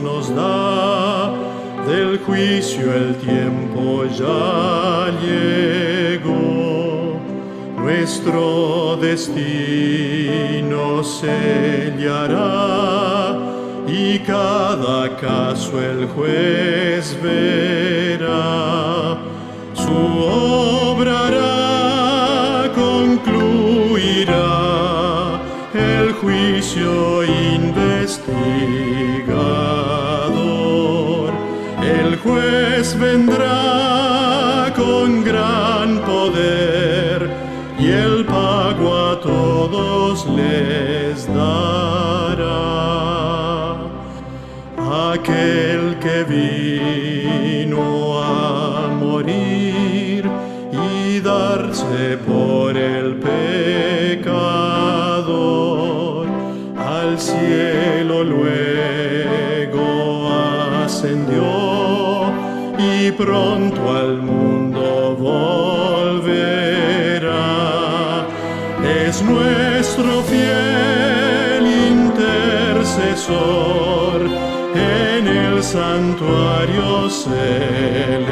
nos da, del juicio el tiempo ya llegó. Nuestro destino sellará y cada caso el juez verá. Su obra hará, concluirá el juicio investigador. El juez vendrá con gran poder y el pago a todos les dará. Aquel que vino a morir y darse por el pecador, al cielo luego ascendió y pronto al mundo volverá. Es nuestro fiel intercesor en el santuario celestial.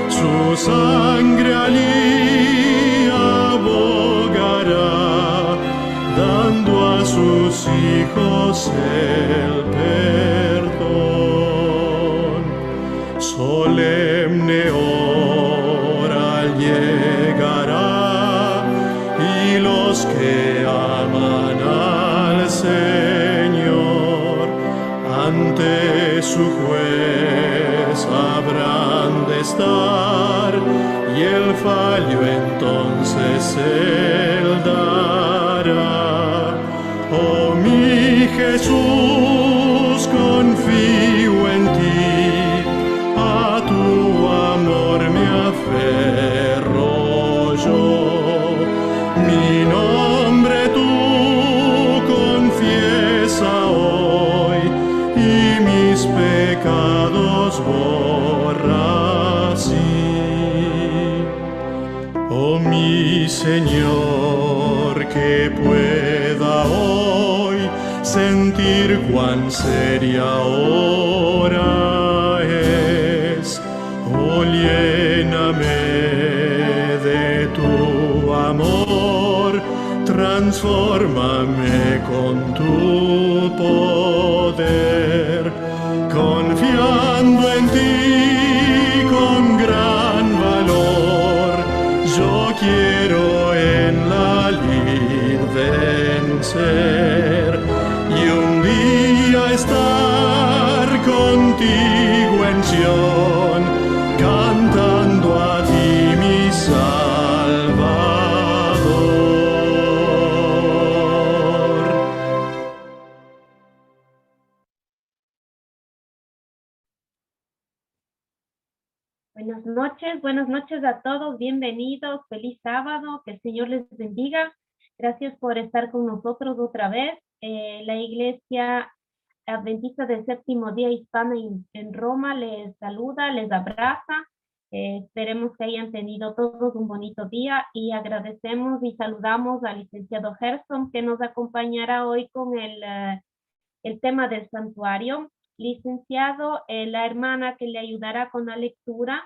Su sangre allí abogará, dando a sus hijos el perdón. Solemne hora llegará y los que aman al Señor ante su juez habrán de estar, y el fallo entonces él dará. Oh mi Jesús, confío en ti, a tu amor me aferro yo. Mi nombre tú confiesa hoy y mis pecados borra así. Oh mi Señor, que pueda hoy sentir cuán seria hora es. Oh, lléname de tu amor, transfórmame con tu poder, confiando en ti con gran valor. Yo quiero en la lid vencer y un día estar contigo en Sion, cantando a ti mi Salvador. Buenas noches a todos, bienvenidos, feliz sábado, que el Señor les bendiga. Gracias por estar con nosotros otra vez. La Iglesia Adventista del Séptimo Día Hispana en Roma les saluda, les abraza. Esperemos que hayan tenido todos un bonito día y agradecemos y saludamos al licenciado Gerson, que nos acompañará hoy con el tema del santuario. Licenciado, la hermana que le ayudará con la lectura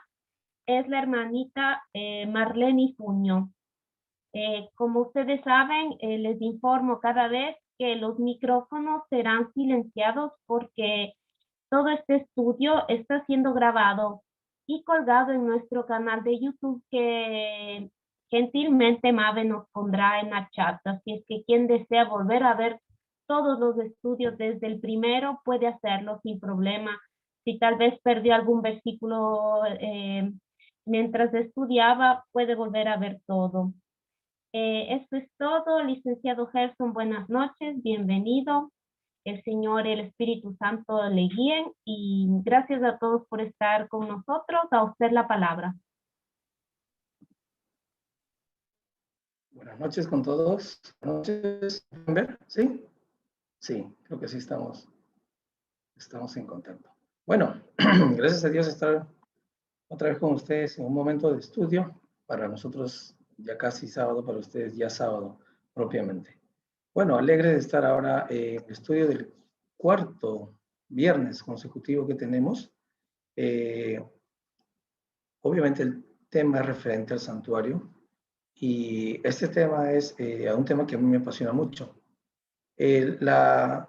es la hermanita Marlene Fuño. Como ustedes saben, les informo cada vez que los micrófonos serán silenciados porque todo este estudio está siendo grabado y colgado en nuestro canal de YouTube, que gentilmente Mabe nos pondrá en la chat. Así es que quien desea volver a ver todos los estudios desde el primero puede hacerlo sin problema. Si tal vez perdió algún versículo mientras estudiaba, puede volver a ver todo. Esto es todo, licenciado Gerson, buenas noches, bienvenido. El Señor y el Espíritu Santo le guíen y gracias a todos por estar con nosotros. A usted la palabra. Buenas noches con todos. Buenas noches. ¿Pueden ver? ¿Sí? Sí, creo que sí estamos en contacto. Bueno, gracias a Dios estar otra vez con ustedes en un momento de estudio. Para nosotros ya casi sábado, para ustedes ya sábado propiamente. Bueno, alegre de estar ahora en el estudio del cuarto viernes consecutivo que tenemos. Obviamente el tema es referente al santuario y este tema es un tema que a mí me apasiona mucho. La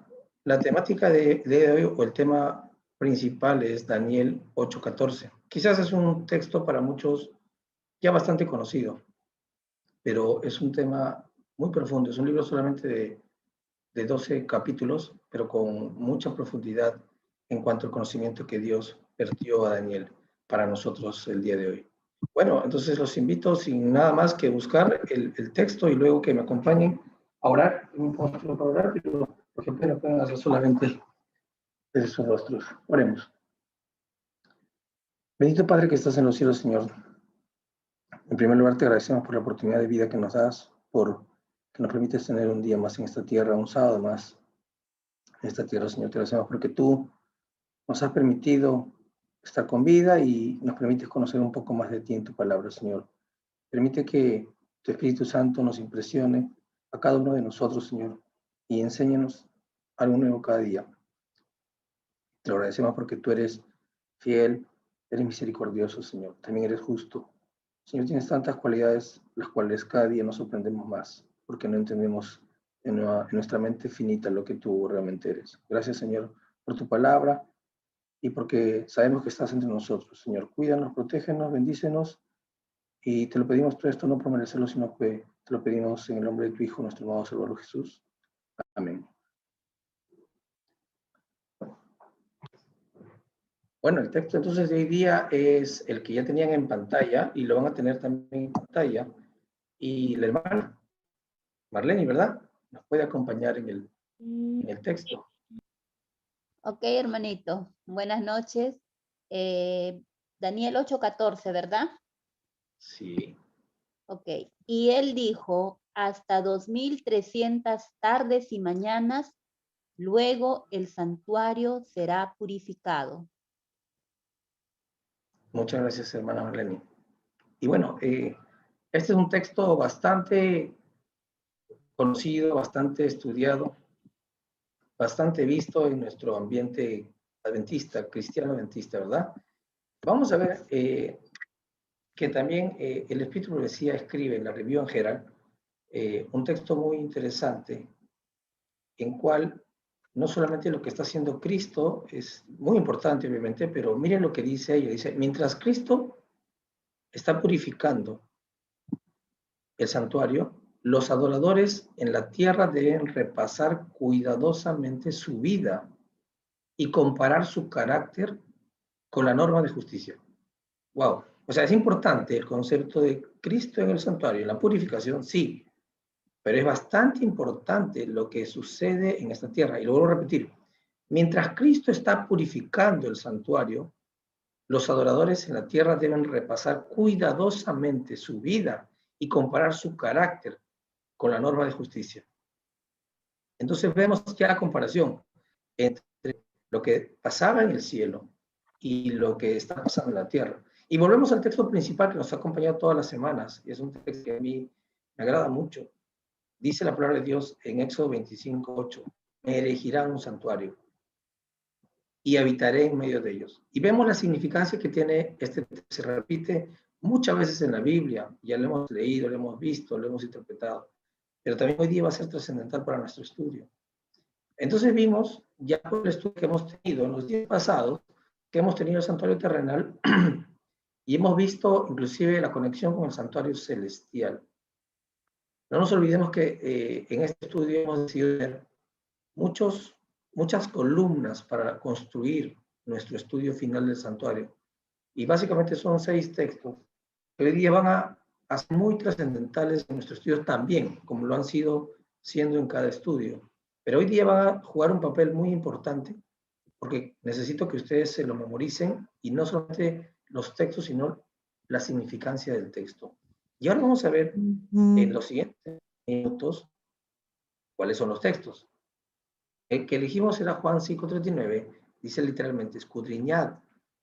temática de hoy, o el tema principal, es Daniel 8:14. Quizás es un texto para muchos ya bastante conocido, pero es un tema muy profundo. Es un libro solamente de 12 capítulos, pero con mucha profundidad en cuanto al conocimiento que Dios vertió a Daniel para nosotros el día de hoy. Bueno, entonces los invito sin nada más que buscar el texto y luego que me acompañen a orar. No puedo para orar, pero por ejemplo no pueden hacer solamente desde sus rostros. Oremos. Bendito Padre que estás en los cielos, Señor. En primer lugar te agradecemos por la oportunidad de vida que nos das, por que nos permites tener un día más en esta tierra, un sábado más en esta tierra, Señor. Te agradecemos porque tú nos has permitido estar con vida y nos permites conocer un poco más de ti en tu palabra, Señor. Permite que tu Espíritu Santo nos impresione a cada uno de nosotros, Señor, y enséñanos algo nuevo cada día. Te lo agradecemos porque tú eres fiel, eres misericordioso, Señor. También eres justo. Señor, tienes tantas cualidades, las cuales cada día nos sorprendemos más, porque no entendemos en nuestra mente finita lo que tú realmente eres. Gracias, Señor, por tu palabra y porque sabemos que estás entre nosotros. Señor, cuídanos, protégenos, bendícenos, y te lo pedimos todo esto no por merecerlo, sino que te lo pedimos en el nombre de tu Hijo, nuestro amado Salvador Jesús. Amén. Bueno, el texto entonces de hoy día es el que ya tenían en pantalla y lo van a tener también en pantalla. Y la hermana Marlene, ¿verdad? Nos puede acompañar en el texto. Ok, hermanito. Buenas noches. Daniel 8:14, ¿verdad? Sí. Ok. Y él dijo, hasta 2300 tardes y mañanas, luego el santuario será purificado. Muchas gracias, hermana Marlene. Y bueno, este es un texto bastante conocido, bastante estudiado, bastante visto en nuestro ambiente adventista, cristiano adventista, ¿verdad? Vamos a ver que también el Espíritu de Profecía escribe en la Review and Herald un texto muy interesante en cual no solamente lo que está haciendo Cristo es muy importante, obviamente, pero miren lo que dice ella. Dice, mientras Cristo está purificando el santuario, los adoradores en la tierra deben repasar cuidadosamente su vida y comparar su carácter con la norma de justicia. Wow. O sea, es importante el concepto de Cristo en el santuario, en la purificación, sí, pero es bastante importante lo que sucede en esta tierra. Y lo vuelvo a repetir, mientras Cristo está purificando el santuario, los adoradores en la tierra deben repasar cuidadosamente su vida y comparar su carácter con la norma de justicia. Entonces vemos ya la comparación entre lo que pasaba en el cielo y lo que está pasando en la tierra. Y volvemos al texto principal que nos ha acompañado todas las semanas, y es un texto que a mí me agrada mucho. Dice la palabra de Dios en Éxodo 25:8, me erigirán un santuario y habitaré en medio de ellos. Y vemos la significancia que tiene este texto. Se repite muchas veces en la Biblia, ya lo hemos leído, lo hemos visto, lo hemos interpretado, pero también hoy día va a ser trascendental para nuestro estudio. Entonces vimos, ya por el estudio que hemos tenido en los días pasados, que hemos tenido el santuario terrenal y hemos visto inclusive la conexión con el santuario celestial. No nos olvidemos que en este estudio hemos decidido ver muchas columnas para construir nuestro estudio final del santuario. Y básicamente son 6 textos que hoy día van a ser muy trascendentales en nuestro estudio también, como lo han sido siendo en cada estudio. Pero hoy día van a jugar un papel muy importante porque necesito que ustedes se lo memoricen y no solamente los textos, sino la significancia del texto. Y ahora vamos a ver en los siguientes minutos cuáles son los textos. El que elegimos era Juan 5:39, dice literalmente, escudriñad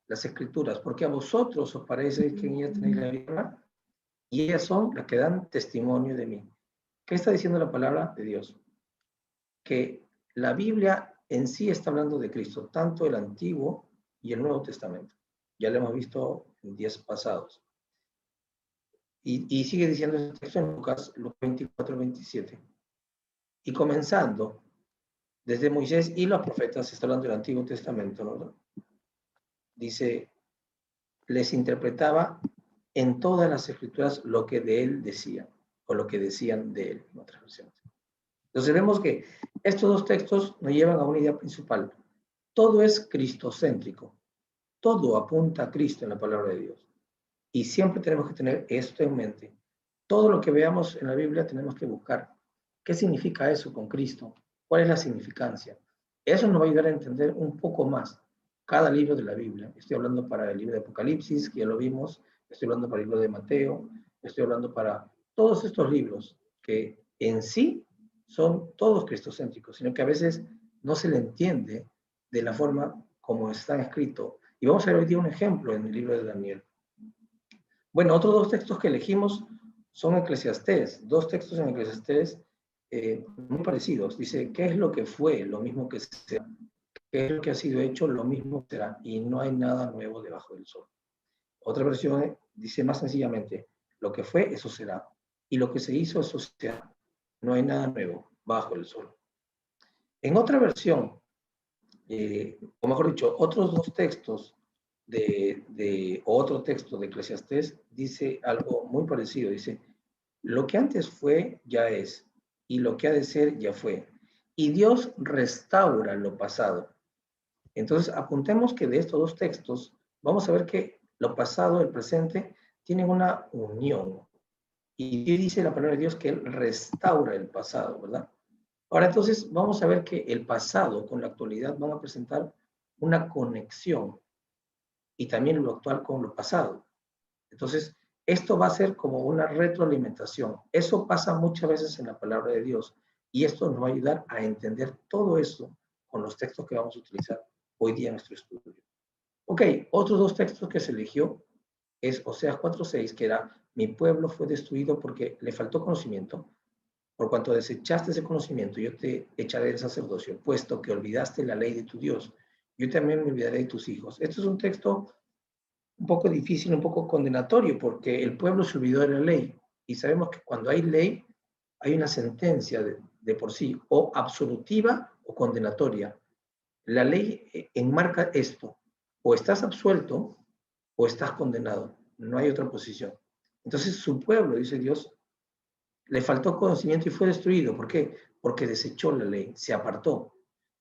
las escrituras, porque a vosotros os parece que en ellas tenéis la vida, y ellas son las que dan testimonio de mí. ¿Qué está diciendo la palabra de Dios? Que la Biblia en sí está hablando de Cristo, tanto el Antiguo y el Nuevo Testamento. Ya lo hemos visto en días pasados. Y sigue diciendo el texto en Lucas 24, 27. Y comenzando desde Moisés y los profetas, está hablando del Antiguo Testamento, ¿no? Dice, les interpretaba en todas las escrituras lo que de él decía, o lo que decían de él, en otras versiones. Entonces vemos que estos dos textos nos llevan a una idea principal. Todo es cristocéntrico. Todo apunta a Cristo en la palabra de Dios. Y siempre tenemos que tener esto en mente. Todo lo que veamos en la Biblia tenemos que buscar. ¿Qué significa eso con Cristo? ¿Cuál es la significancia? Eso nos va a ayudar a entender un poco más cada libro de la Biblia. Estoy hablando para el libro de Apocalipsis, que ya lo vimos. Estoy hablando para el libro de Mateo. Estoy hablando para todos estos libros que en sí son todos cristocéntricos, sino que a veces no se le entiende de la forma como están escritos. Y vamos a ver hoy día un ejemplo en el libro de Daniel. Bueno, otros dos textos que elegimos son Eclesiastés, dos textos en Eclesiastés muy parecidos. Dice, ¿qué es lo que fue? Lo mismo que será. ¿Qué es lo que ha sido hecho? Lo mismo será. Y no hay nada nuevo debajo del sol. Otra versión dice más sencillamente, lo que fue, eso será. Y lo que se hizo, eso será. No hay nada nuevo bajo el sol. En otra versión, o mejor dicho, otros dos textos otro texto de Eclesiastés dice algo muy parecido. Dice, lo que antes fue, ya es, y lo que ha de ser, ya fue. Y Dios restaura lo pasado. Entonces, apuntemos que de estos dos textos, vamos a ver que lo pasado y el presente tienen una unión. Y dice la palabra de Dios que Él restaura el pasado, ¿verdad? Ahora, entonces, vamos a ver que el pasado con la actualidad van a presentar una conexión y también lo actual con lo pasado. Entonces, esto va a ser como una retroalimentación. Eso pasa muchas veces en la palabra de Dios y esto nos va a ayudar a entender todo eso con los textos que vamos a utilizar hoy día en nuestro estudio. Ok, otros dos textos que se eligió es Oseas 4:6, que era, mi pueblo fue destruido porque le faltó conocimiento. Por cuanto desechaste ese conocimiento, yo te echaré del sacerdocio, puesto que olvidaste la ley de tu Dios. Yo también me olvidaré de tus hijos. Esto es un texto un poco difícil, un poco condenatorio, porque el pueblo se olvidó de la ley. Y sabemos que cuando hay ley, hay una sentencia de por sí, o absolutiva o condenatoria. La ley enmarca esto, o estás absuelto o estás condenado. No hay otra posición. Entonces su pueblo, dice Dios, le faltó conocimiento y fue destruido. ¿Por qué? Porque desechó la ley, se apartó.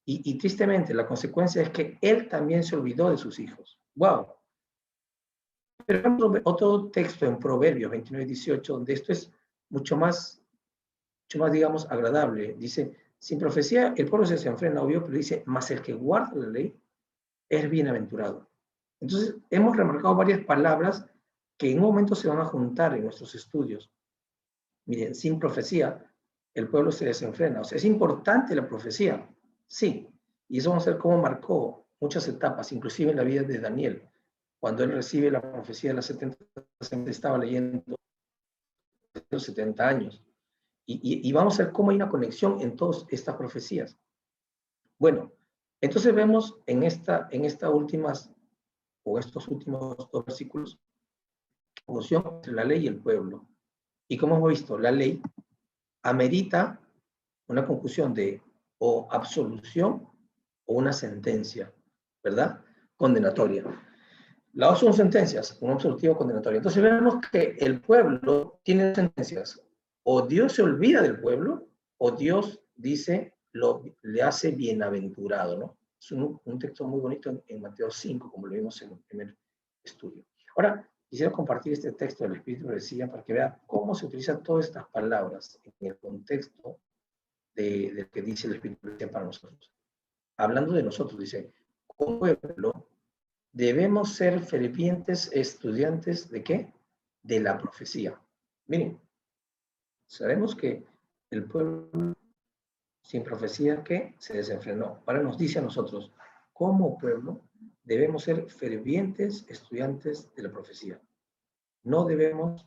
Y tristemente la consecuencia es que él también se olvidó de sus hijos. ¡Wow! Pero otro texto en Proverbios 29:18, donde esto es mucho más, digamos, agradable. Dice, sin profecía el pueblo se desenfrena, obvio, pero dice, mas el que guarda la ley es bienaventurado. Entonces, hemos remarcado varias palabras que en un momento se van a juntar en nuestros estudios. Miren, sin profecía el pueblo se desenfrena. O sea, es importante la profecía, sí. Y eso vamos a ver cómo marcó muchas etapas, inclusive en la vida de Daniel. Cuando él recibe la profecía de las 70, estaba leyendo los 70 años. Y vamos a ver cómo hay una conexión en todas estas profecías. Bueno, entonces vemos en estas últimas, o estos últimos dos versículos, la confusión entre la ley y el pueblo. Y como hemos visto, la ley amerita una conclusión de o absolución o una sentencia, ¿verdad? Condenatoria. Las dos son sentencias, un absolutivo condenatorio. Entonces vemos que el pueblo tiene sentencias. O Dios se olvida del pueblo, o Dios dice, le hace bienaventurado, ¿no? Es un texto muy bonito en Mateo 5, como lo vimos en el primer estudio. Ahora, quisiera compartir este texto del Espíritu de Profecía para que vea cómo se utilizan todas estas palabras en el contexto de que dice el Espíritu de Profecía para nosotros. Hablando de nosotros, dice, como pueblo, debemos ser fervientes estudiantes ¿de qué? De la profecía. Miren, sabemos que el pueblo sin profecía ¿qué? Se desenfrenó. Ahora nos dice a nosotros, como pueblo, debemos ser fervientes estudiantes de la profecía. No debemos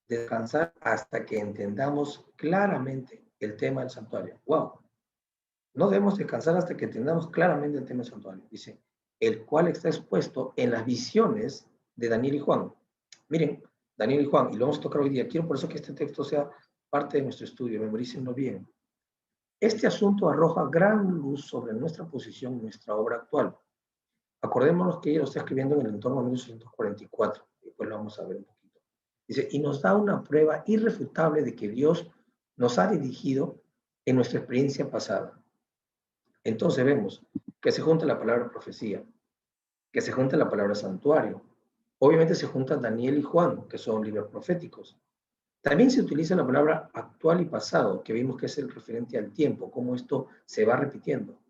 descansar hasta que entendamos claramente el tema del santuario. ¡Wow! No debemos descansar hasta que entendamos claramente el tema del santuario. Dice, el cual está expuesto en las visiones de Daniel y Juan. Miren, Daniel y Juan, y lo vamos a tocar hoy día. Quiero por eso que este texto sea parte de nuestro estudio, memorícenlo bien. Este asunto arroja gran luz sobre nuestra posición y nuestra obra actual. Acordémonos que ella lo está escribiendo en el entorno de 1844, después lo vamos a ver un poquito. Dice, y nos da una prueba irrefutable de que Dios nos ha dirigido en nuestra experiencia pasada. Entonces vemos que se junta la palabra profecía, que se junta la palabra santuario. Obviamente se juntan Daniel y Juan, que son libros proféticos. También se utiliza la palabra actual y pasado, que vimos que es el referente al tiempo, cómo esto se va repitiendo.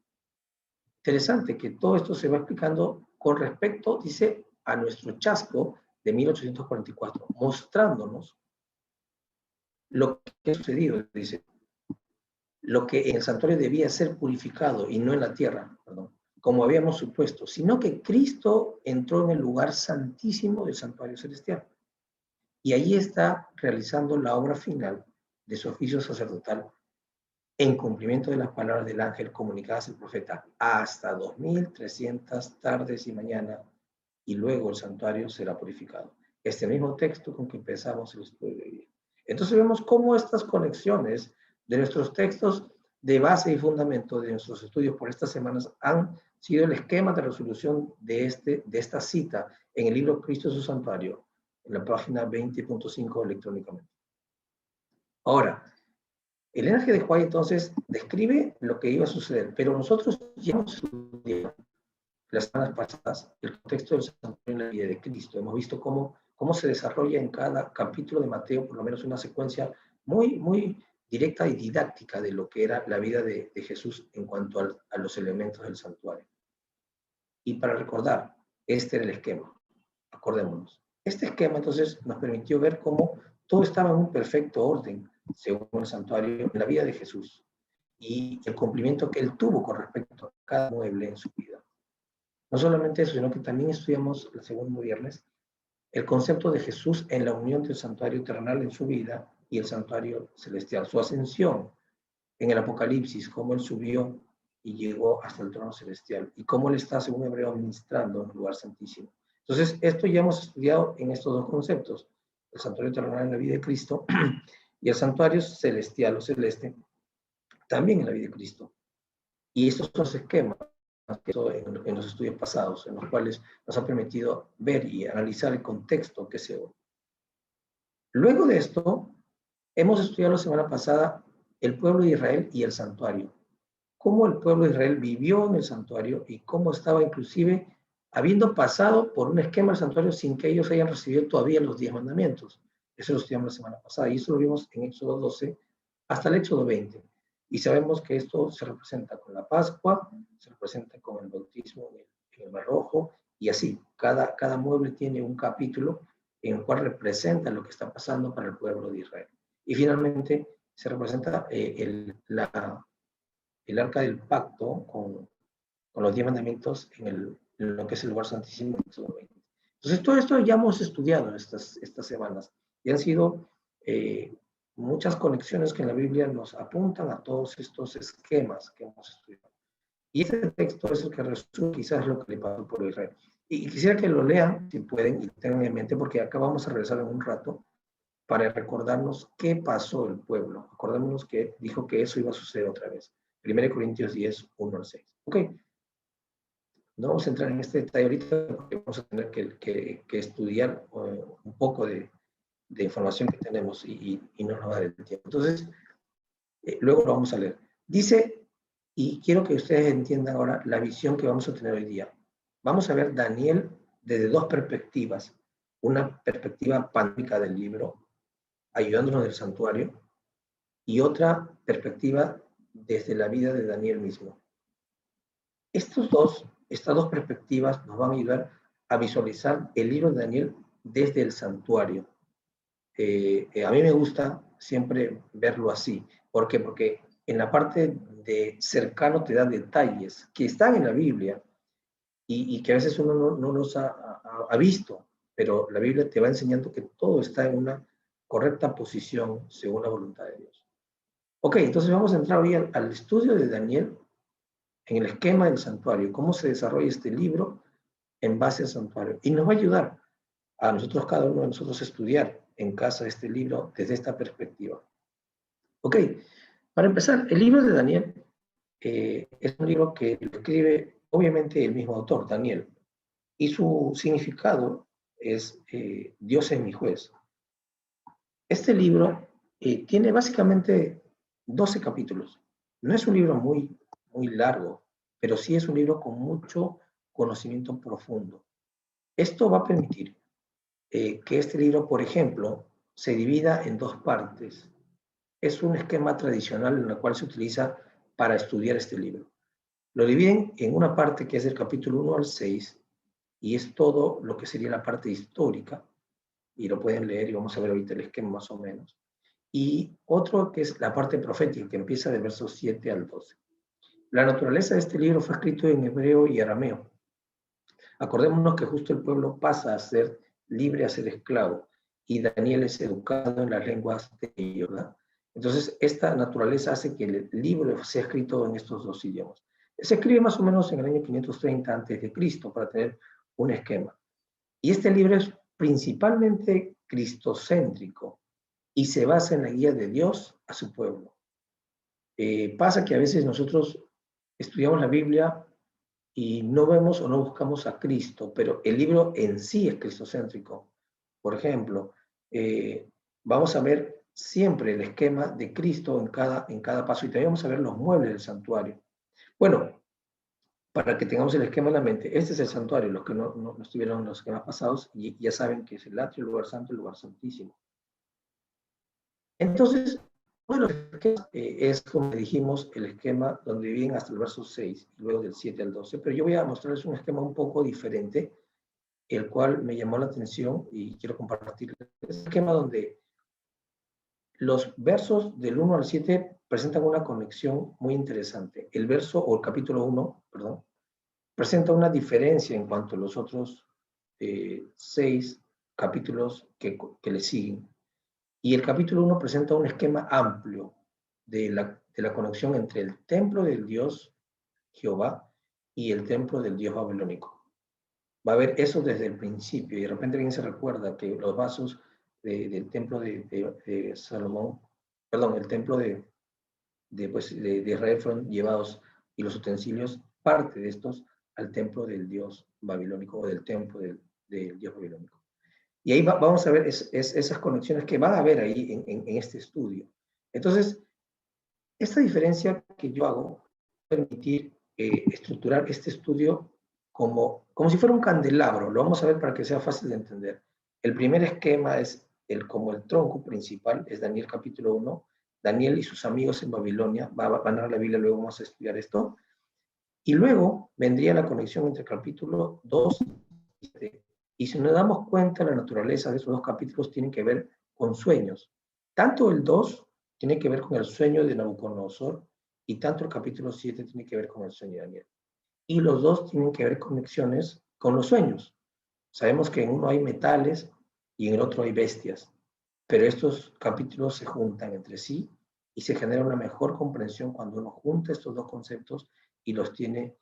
Interesante que todo esto se va explicando con respecto, dice, a nuestro chasco de 1844, mostrándonos lo que ha sucedido, dice, lo que en el santuario debía ser purificado y no en la tierra, perdón, como habíamos supuesto, sino que Cristo entró en el lugar santísimo del santuario celestial. Y allí está realizando la obra final de su oficio sacerdotal en cumplimiento de las palabras del ángel comunicadas al profeta, hasta 2300 tardes y mañana, y luego el santuario será purificado. Este mismo texto con que empezamos el estudio de hoy día. Entonces vemos cómo estas conexiones de nuestros textos de base y fundamento de nuestros estudios por estas semanas han sido el esquema de resolución de esta cita en el libro Cristo es su santuario, en la página 20.5 electrónicamente. Ahora, el enlace de White entonces describe lo que iba a suceder, pero nosotros ya hemos estudiado las semanas pasadas el contexto del santuario en la vida de Cristo. Hemos visto cómo se desarrolla en cada capítulo de Mateo, por lo menos una secuencia muy directa y didáctica de lo que era la vida de Jesús en cuanto a los elementos del santuario. Y para recordar, este era el esquema. Acordémonos. Este esquema entonces nos permitió ver cómo todo estaba en un perfecto orden, según el santuario, en la vida de Jesús y el cumplimiento que él tuvo con respecto a cada mueble en su vida. No solamente eso, sino que también estudiamos el segundo viernes el concepto de Jesús en la unión del santuario terrenal en su vida y el santuario celestial, su ascensión en el Apocalipsis, cómo él subió y llegó hasta el trono celestial y cómo él está, según Hebreo, administrando en el lugar santísimo. Entonces, esto ya hemos estudiado en estos dos conceptos, el santuario terrenal en la vida de Cristo y el santuario celestial o celeste también en la vida de Cristo. Y estos son los esquemas en los estudios pasados, en los cuales nos ha permitido ver y analizar el contexto que se da. Luego de esto, hemos estudiado la semana pasada el pueblo de Israel y el santuario. Cómo el pueblo de Israel vivió en el santuario y cómo estaba inclusive habiendo pasado por un esquema del santuario sin que ellos hayan recibido todavía los 10 mandamientos. Eso lo estudiamos la semana pasada y eso lo vimos en Éxodo 12 hasta el Éxodo 20. Y sabemos que esto se representa con la Pascua, se representa con el bautismo en el Mar Rojo, y así, cada mueble tiene un capítulo en el cual representa lo que está pasando para el pueblo de Israel. Y finalmente se representa el arca del pacto con los 10 mandamientos en lo que es el lugar santísimo. Entonces, todo esto ya hemos estudiado estas semanas, y han sido muchas conexiones que en la Biblia nos apuntan a todos estos esquemas que hemos estudiado. Y este texto es el que resume quizás lo que le pasó por Israel. Y quisiera que lo lean, si pueden, y tengan en mente, porque acá vamos a regresar en un rato para recordarnos qué pasó el pueblo. Acordémonos que dijo que eso iba a suceder otra vez. 1 Corintios 10, 1 al 6. Ok. No vamos a entrar en este detalle ahorita porque vamos a tener que estudiar un poco de información que tenemos y no nos va a dar el tiempo. Entonces, luego lo vamos a leer. Dice, y quiero que ustedes entiendan ahora la visión que vamos a tener hoy día. Vamos a ver Daniel desde dos perspectivas. Una perspectiva panorámica del libro, ayudándonos del santuario, y otra perspectiva desde la vida de Daniel mismo. Estas dos perspectivas nos van a ayudar a visualizar el libro de Daniel desde el santuario. A mí me gusta siempre verlo así. ¿Por qué? Porque en la parte de cercano te da detalles que están en la Biblia y que a veces uno no los ha visto, pero la Biblia te va enseñando que todo está en una correcta posición según la voluntad de Dios. Ok, entonces vamos a entrar hoy al estudio de Daniel en el esquema del santuario, cómo se desarrolla este libro en base al santuario. Y nos va a ayudar a nosotros, cada uno de nosotros, estudiar en casa este libro desde esta perspectiva. Ok, para empezar, el libro de Daniel es un libro que lo escribe obviamente el mismo autor, Daniel, y su significado es Dios es mi juez. Este libro tiene básicamente 12 capítulos. No es un libro muy largo, pero sí es un libro con mucho conocimiento profundo. Esto va a permitir que este libro, por ejemplo, se divida en dos partes. Es un esquema tradicional en el cual se utiliza para estudiar este libro. Lo dividen en una parte que es del capítulo 1 al 6, y es todo lo que sería la parte histórica, y lo pueden leer y vamos a ver ahorita el esquema más o menos. Y otro que es la parte profética, que empieza del verso 7 al 12. La naturaleza de este libro fue escrito en hebreo y arameo. Acordémonos que justo el pueblo pasa a ser libre a ser esclavo, y Daniel es educado en las lenguas de ellos, ¿verdad? Entonces, esta naturaleza hace que el libro sea escrito en estos dos idiomas. Se escribe más o menos en el año 530 a.C. para tener un esquema. Y este libro es principalmente cristocéntrico y se basa en la guía de Dios a su pueblo. Pasa que a veces nosotros estudiamos la Biblia y no vemos o no buscamos a Cristo, pero el libro en sí es cristocéntrico. Por ejemplo, vamos a ver siempre el esquema de Cristo en cada paso, y también vamos a ver los muebles del santuario. Bueno, para que tengamos el esquema en la mente, este es el santuario. Los que no estuvieron en los esquemas pasados y ya saben que es el atrio, el lugar santo, el lugar santísimo. Entonces, bueno, es como dijimos, el esquema donde vienen hasta el verso 6 y luego del 7 al 12, pero yo voy a mostrarles un esquema un poco diferente, el cual me llamó la atención y quiero compartirles. Es un esquema donde los versos del 1 al 7 presentan una conexión muy interesante. El verso, o el capítulo 1, perdón, presenta una diferencia en cuanto a los otros 6 capítulos que le siguen. Y el capítulo 1 presenta un esquema amplio de la conexión entre el templo del Dios Jehová y el templo del Dios babilónico. Va a haber eso desde el principio, y de repente bien se recuerda que los vasos del templo de Salomón, perdón, el templo de Israel fueron llevados, y los utensilios, parte de estos, al templo del Dios babilónico, o del templo del Dios babilónico. Y ahí vamos a ver esas conexiones que va a haber ahí en este estudio. Entonces, esta diferencia que yo hago permitir estructurar este estudio como si fuera un candelabro. Lo vamos a ver para que sea fácil de entender. El primer esquema es como el tronco principal, es Daniel capítulo 1. Daniel y sus amigos en Babilonia, van a dar la Biblia, luego vamos a estudiar esto. Y luego vendría la conexión entre capítulo 2 y 3. Y si nos damos cuenta, la naturaleza de esos dos capítulos tiene que ver con sueños. Tanto el 2 tiene que ver con el sueño de Nabucodonosor, y tanto el capítulo 7 tiene que ver con el sueño de Daniel. Y los dos tienen que ver conexiones con los sueños. Sabemos que en uno hay metales y en el otro hay bestias, pero estos capítulos se juntan entre sí y se genera una mejor comprensión cuando uno junta estos dos conceptos y los tiene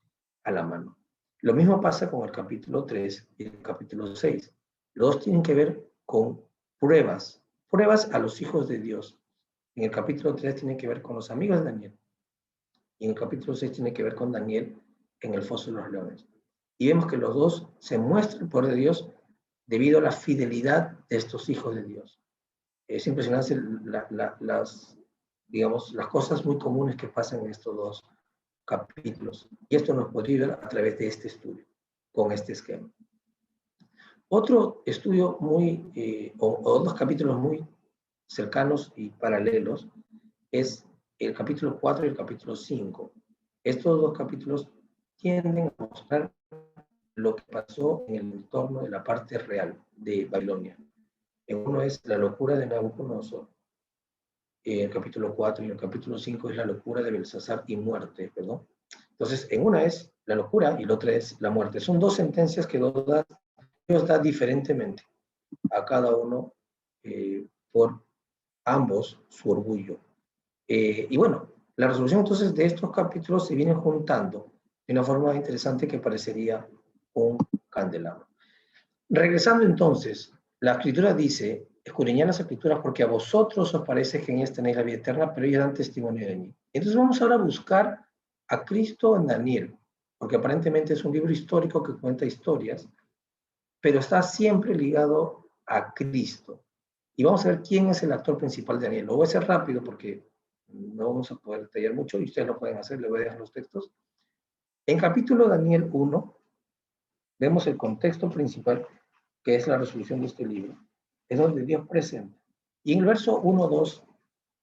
a la mano. Lo mismo pasa con el capítulo 3 y el capítulo 6. Los dos tienen que ver con pruebas a los hijos de Dios. En el capítulo 3 tiene que ver con los amigos de Daniel, y en el capítulo 6 tiene que ver con Daniel en el foso de los leones. Y vemos que los dos se muestra el poder de Dios debido a la fidelidad de estos hijos de Dios. Es impresionante las cosas muy comunes que pasan en estos dos capítulos. Y esto nos podría ayudar a través de este estudio, con este esquema. Otro estudio o dos capítulos muy cercanos y paralelos es el capítulo 4 y el capítulo 5. Estos dos capítulos tienden a mostrar lo que pasó en el entorno de la parte real de Babilonia. En uno es la locura de Nabucodonosor, el capítulo 4, y en el capítulo 5 es la locura de Belsasar y muerte, perdón. Entonces, en una es la locura y la otra es la muerte. Son dos sentencias que Dios da diferentemente a cada uno por ambos su orgullo. Y bueno, La resolución entonces de estos capítulos se vienen juntando de una forma interesante que parecería un candelabro. Regresando entonces, la escritura dice, escudriñad las escrituras porque a vosotros os parece que en ellas tenéis la vida eterna, pero ellas dan testimonio de mí. Entonces vamos ahora a buscar a Cristo en Daniel, porque aparentemente es un libro histórico que cuenta historias, pero está siempre ligado a Cristo. Y vamos a ver quién es el actor principal de Daniel. Lo voy a hacer rápido porque no vamos a poder detallar mucho y ustedes lo pueden hacer, les voy a dejar los textos. En capítulo Daniel 1, vemos el contexto principal, que es la resolución de este libro. Es donde Dios presenta. Y en el verso 1-2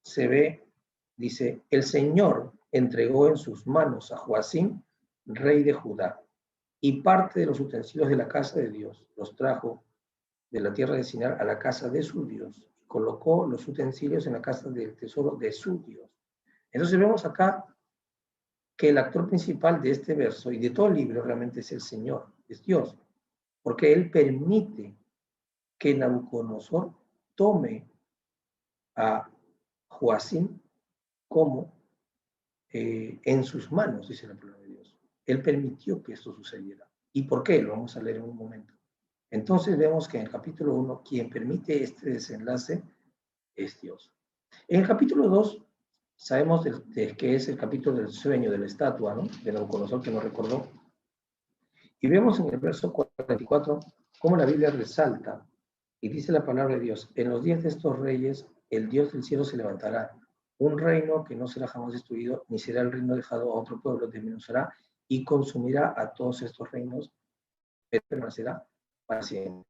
se ve, dice, el Señor entregó en sus manos a Joacim, rey de Judá, y parte de los utensilios de la casa de Dios los trajo de la tierra de Sinar a la casa de su Dios. Colocó los utensilios en la casa del tesoro de su Dios. Entonces vemos acá que el actor principal de este verso y de todo el libro realmente es el Señor, es Dios, porque Él permite que Nabucodonosor tome a Joacim como en sus manos, dice la palabra de Dios. Él permitió que esto sucediera. ¿Y por qué? Lo vamos a leer en un momento. Entonces vemos que en el capítulo 1, quien permite este desenlace es Dios. En el capítulo 2, sabemos que es el capítulo del sueño de la estatua, ¿no? De Nabucodonosor que nos recordó. Y vemos en el verso 44 cómo la Biblia resalta y dice la palabra de Dios, en los días de estos reyes, el Dios del cielo se levantará, un reino que no será jamás destruido, ni será el reino dejado a otro pueblo, desmenuzará y consumirá a todos estos reinos, pero permanecerá para siempre.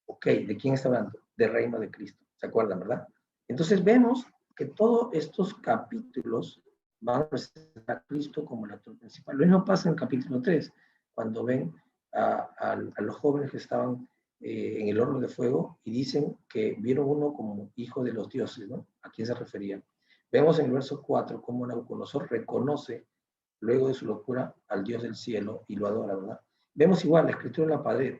Ok, ¿de quién está hablando? Del reino de Cristo. ¿Se acuerdan, verdad? Entonces vemos que todos estos capítulos van a presentar a Cristo como el actor principal. Lo mismo pasa en el capítulo 3, cuando ven a los jóvenes que estaban en el horno de fuego y dicen que vieron uno como hijo de los dioses, ¿no? ¿A quién se referían? Vemos en el verso 4 cómo Nabucodonosor reconoce, luego de su locura, al Dios del cielo y lo adora, ¿verdad? Vemos igual la escritura en la pared.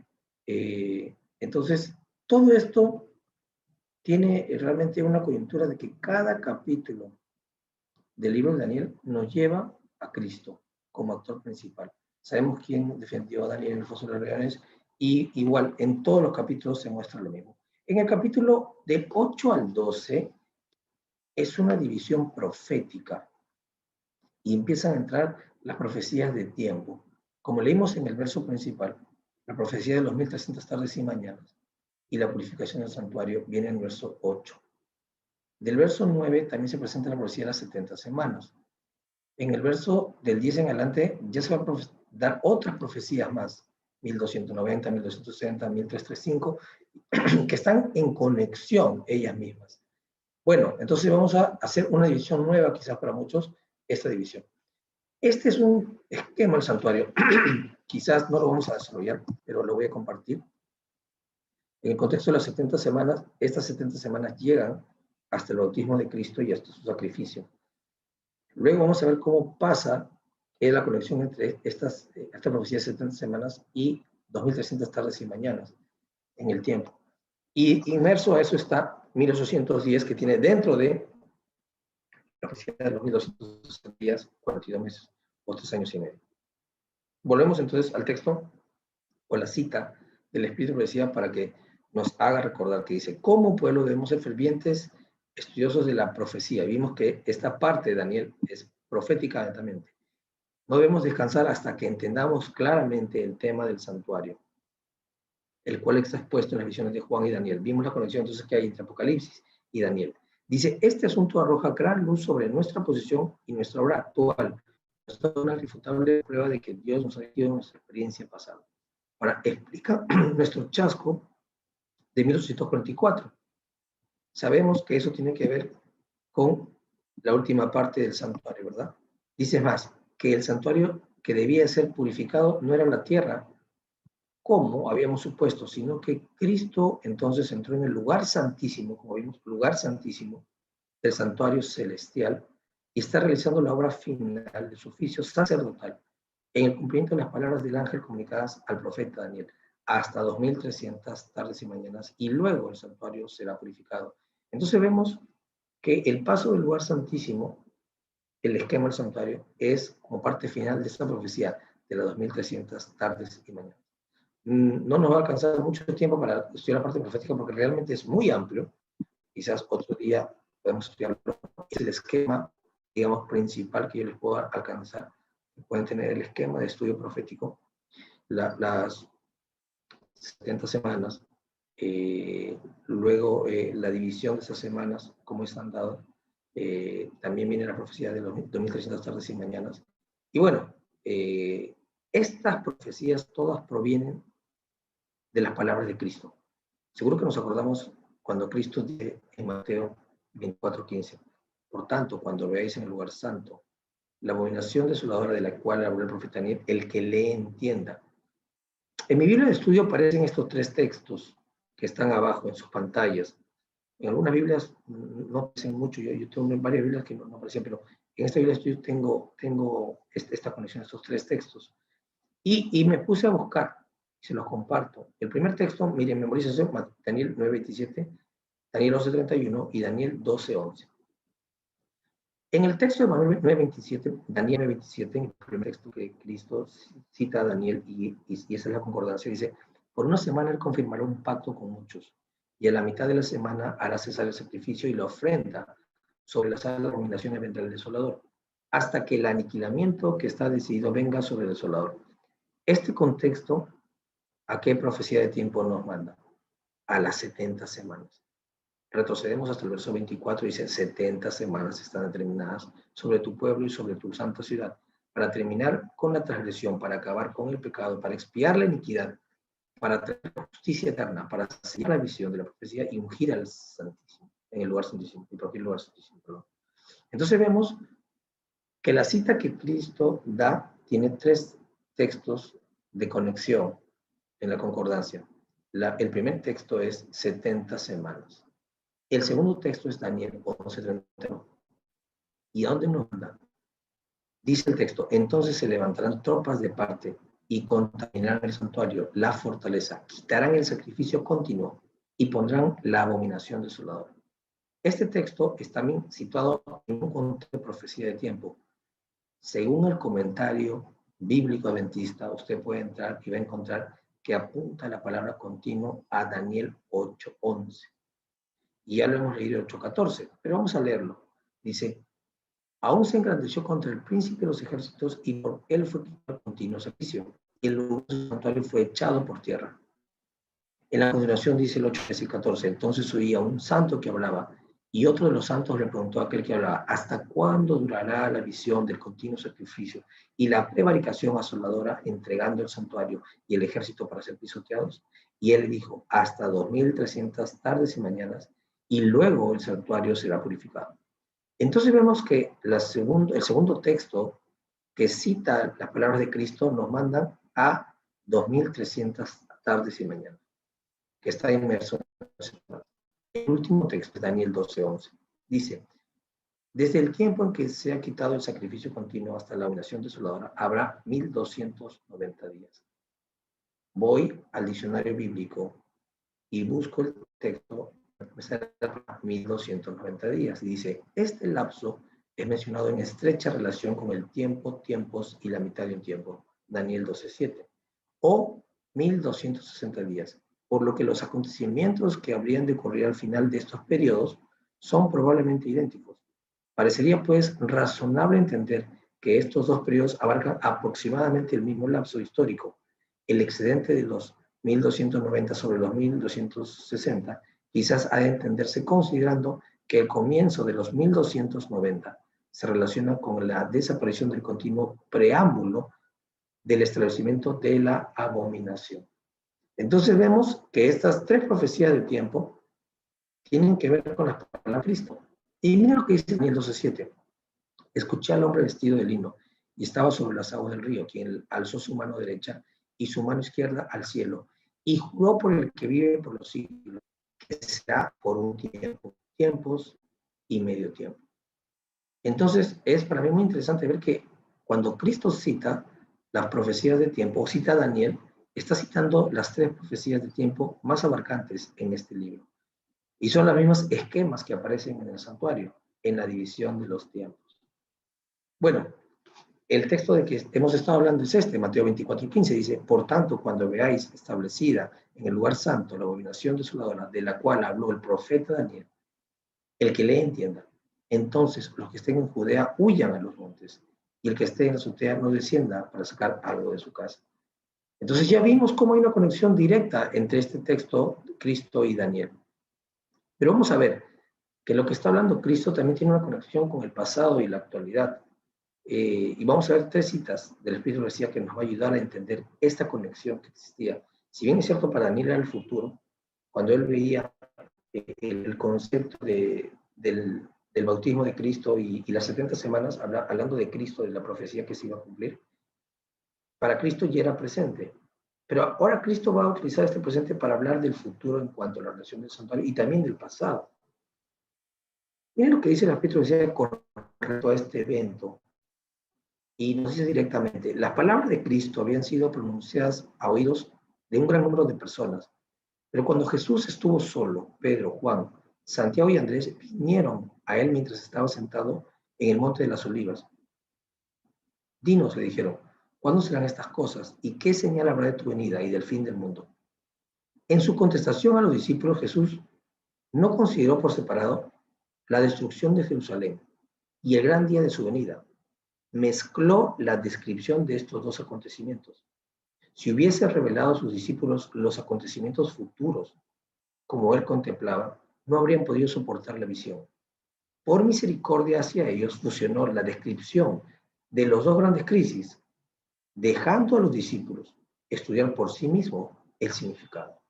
Entonces, todo esto tiene realmente una coyuntura de que cada capítulo del libro de Daniel nos lleva a Cristo como actor principal. Sabemos quién defendió a Daniel en el foso de los leones y igual en todos los capítulos se muestra lo mismo. En el capítulo del 8 al 12 es una división profética y empiezan a entrar las profecías de tiempo. Como leímos en el verso principal, la profecía de los 1300 tardes y mañanas y la purificación del santuario viene en el verso 8. Del verso 9 también se presenta la profecía de las 70 semanas. En el verso del 10 en adelante ya se van a dar otras profecías más, 1290, 1260, 1335, que están en conexión ellas mismas. Bueno, entonces vamos a hacer una división nueva, quizás para muchos, esta división. Este es un esquema del santuario. Quizás no lo vamos a desarrollar, pero lo voy a compartir. En el contexto de las 70 semanas, estas 70 semanas llegan hasta el bautismo de Cristo y hasta su sacrificio. Luego vamos a ver cómo pasa la conexión entre esta profecía de 70 semanas y 2300 tardes y mañanas en el tiempo. Y inmerso a eso está 1810, que tiene dentro de la profecía de los 1200 días, 42 meses o 3 años y medio. Volvemos entonces al texto o la cita del Espíritu decía para que nos haga recordar que dice, como pueblo debemos ser fervientes, estudiosos de la profecía. Vimos que esta parte de Daniel es profética netamente. No debemos descansar hasta que entendamos claramente el tema del santuario, el cual está expuesto en las visiones de Juan y Daniel. Vimos la conexión entonces que hay entre Apocalipsis y Daniel. Dice, este asunto arroja gran luz sobre nuestra posición y nuestra obra actual. Es una irrefutable prueba de que Dios nos ha metido en nuestra experiencia pasada. Ahora, explica nuestro chasco de 1844. Sabemos que eso tiene que ver con la última parte del santuario, ¿verdad? Dice más, que el santuario que debía ser purificado no era la tierra, como habíamos supuesto, sino que Cristo entonces entró en el lugar santísimo, como vimos, lugar santísimo del santuario celestial, y está realizando la obra final de su oficio sacerdotal en el cumplimiento de las palabras del ángel comunicadas al profeta Daniel, hasta 2300 tardes y mañanas, y luego el santuario será purificado. Entonces vemos que el paso del lugar santísimo el esquema del santuario es como parte final de esta profecía de las 2300 tardes y mañanas. No nos va a alcanzar mucho tiempo para estudiar la parte profética porque realmente es muy amplio. Quizás otro día podemos estudiarlo. Es el esquema, digamos, principal que yo les puedo alcanzar. Pueden tener el esquema de estudio profético, las 70 semanas, luego la división de esas semanas, cómo están dadas. También viene la profecía de los 2300 tardes y mañanas. Y bueno, estas profecías todas provienen de las palabras de Cristo. Seguro que nos acordamos cuando Cristo dice en Mateo 24:15, por tanto, cuando veáis en el lugar santo la abominación desoladora de la cual habló el profeta Daniel, el que le entienda. En mi Biblia de estudio aparecen estos tres textos que están abajo en sus pantallas. En algunas Biblias no aparecen mucho, yo tengo varias Biblias que no aparecen, pero en esta Biblia de estudio tengo esta conexión, estos tres textos. Y me puse a buscar, se los comparto. El primer texto, miren, memorícense, Daniel 9:27, Daniel 11:31 y Daniel 12:11. En el texto de Daniel 9:27, en el primer texto que Cristo cita a Daniel, y esa es la concordancia, dice, por una semana él confirmará un pacto con muchos, y a la mitad de la semana hará cesar el sacrificio y la ofrenda sobre las abominaciones vendrá el desolador, hasta que el aniquilamiento que está decidido venga sobre el desolador. Este contexto, ¿a qué profecía de tiempo nos manda? A las 70 semanas. Retrocedemos hasta el verso 24, dice, 70 semanas están determinadas sobre tu pueblo y sobre tu santa ciudad, para terminar con la transgresión, para acabar con el pecado, para expiar la iniquidad, para traer justicia eterna, para sellar la visión de la profecía y ungir al Santísimo, en el lugar santísimo, el propio lugar santísimo, perdón. Entonces vemos que la cita que Cristo da tiene tres textos de conexión en la concordancia. El primer texto es 70 semanas. El segundo texto es Daniel 11:31. ¿Y a dónde nos manda? Dice el texto, entonces se levantarán tropas de parte y contaminarán el santuario, la fortaleza, quitarán el sacrificio continuo y pondrán la abominación desoladora. Este texto está también situado en un contexto de profecía de tiempo. Según el comentario bíblico adventista, usted puede entrar y va a encontrar que apunta la palabra continuo a Daniel 8:11. Y ya lo hemos leído en 8:14, pero vamos a leerlo. Dice, aún se engrandeció contra el príncipe de los ejércitos y por él fue quitado continuo sacrificio, y el lugar del santuario fue echado por tierra. En la continuación dice el 8:13 y 14, entonces oía un santo que hablaba, y otro de los santos le preguntó a aquel que hablaba, ¿hasta cuándo durará la visión del continuo sacrificio y la prevaricación asoladora entregando el santuario y el ejército para ser pisoteados? Y él dijo, hasta 2300 tardes y mañanas, y luego el santuario será purificado. Entonces vemos que el segundo texto que cita las palabras de Cristo nos manda a 2300 tardes y mañanas, que está inmerso en el último texto, Daniel 12:11. Dice, desde el tiempo en que se ha quitado el sacrificio continuo hasta la abominación desoladora, habrá 1290 días. Voy al diccionario bíblico y busco el texto 1290 días. Y dice, este lapso es mencionado en estrecha relación con el tiempo, tiempos y la mitad de un tiempo, Daniel 12:7, o 1260 días, por lo que los acontecimientos que habrían de ocurrir al final de estos periodos son probablemente idénticos. Parecería pues razonable entender que estos dos periodos abarcan aproximadamente el mismo lapso histórico. El excedente de los 1290 sobre los 1260 quizás ha de entenderse considerando que el comienzo de los 1290 se relaciona con la desaparición del continuo preámbulo del establecimiento de la abominación. Entonces vemos que estas tres profecías de tiempo tienen que ver con la palabra de Cristo. Y mira lo que dice Daniel 12:7. Escuché al hombre vestido de lino y estaba sobre las aguas del río, quien alzó su mano derecha y su mano izquierda al cielo y juró por el que vive por los siglos, que será por un tiempo, tiempos y medio tiempo. Entonces, es para mí muy interesante ver que cuando Cristo cita las profecías de tiempo, o cita a Daniel, está citando las tres profecías de tiempo más abarcantes en este libro. Y son los mismos esquemas que aparecen en el santuario, en la división de los tiempos. Bueno, el texto de que hemos estado hablando es este, Mateo 24:15, dice, por tanto, cuando veáis establecida en el lugar santo la abominación desoladora, de la cual habló el profeta Daniel, el que lee entienda. Entonces, los que estén en Judea huyan a los montes, y el que esté en la azotea no descienda para sacar algo de su casa. Entonces ya vimos cómo hay una conexión directa entre este texto, Cristo y Daniel. Pero vamos a ver que lo que está hablando Cristo también tiene una conexión con el pasado y la actualidad. Y vamos a ver 3 citas del Espíritu de Profecía que nos va a ayudar a entender esta conexión que existía. Si bien es cierto para Daniel era el futuro, cuando él veía el concepto del bautismo de Cristo y las 70 semanas, hablando de Cristo, de la profecía que se iba a cumplir, para Cristo ya era presente. Pero ahora Cristo va a utilizar este presente para hablar del futuro en cuanto a la relación del santuario y también del pasado. Miren lo que dice el Espíritu de Profecía con respecto a este evento. Y nos dice directamente, las palabras de Cristo habían sido pronunciadas a oídos de un gran número de personas. Pero cuando Jesús estuvo solo, Pedro, Juan, Santiago y Andrés vinieron a él mientras estaba sentado en el monte de las Olivas. Dinos, le dijeron, ¿cuándo serán estas cosas? ¿Y qué señal habrá de tu venida y del fin del mundo? En su contestación a los discípulos, Jesús no consideró por separado la destrucción de Jerusalén y el gran día de su venida. Mezcló la descripción de estos 2 acontecimientos. Si hubiese revelado a sus discípulos los acontecimientos futuros, como él contemplaba, no habrían podido soportar la visión. Por misericordia hacia ellos, fusionó la descripción de los 2 grandes crisis, dejando a los discípulos estudiar por sí mismos el significado.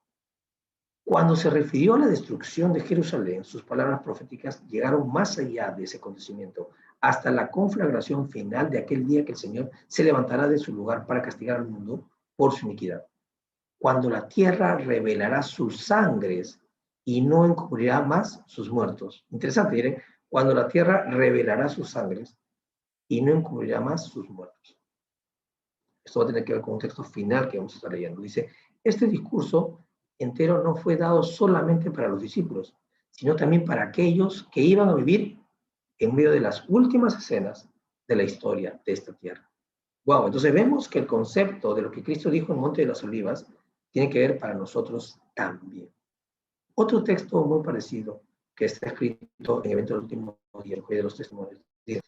Cuando se refirió a la destrucción de Jerusalén, sus palabras proféticas llegaron más allá de ese acontecimiento, hasta la conflagración final de aquel día que el Señor se levantará de su lugar para castigar al mundo por su iniquidad. Cuando la tierra revelará sus sangres y no encubrirá más sus muertos. Interesante, miren, cuando la tierra revelará sus sangres y no encubrirá más sus muertos. Esto va a tener que ver con un texto final que vamos a estar leyendo. Dice, este discurso entero no fue dado solamente para los discípulos, sino también para aquellos que iban a vivir en medio de las últimas escenas de la historia de esta tierra. Wow, entonces vemos que el concepto de lo que Cristo dijo en Monte de las Olivas tiene que ver para nosotros también. Otro texto muy parecido que está escrito en Evento del Último Día, el Jueves de los Testimonios, dice,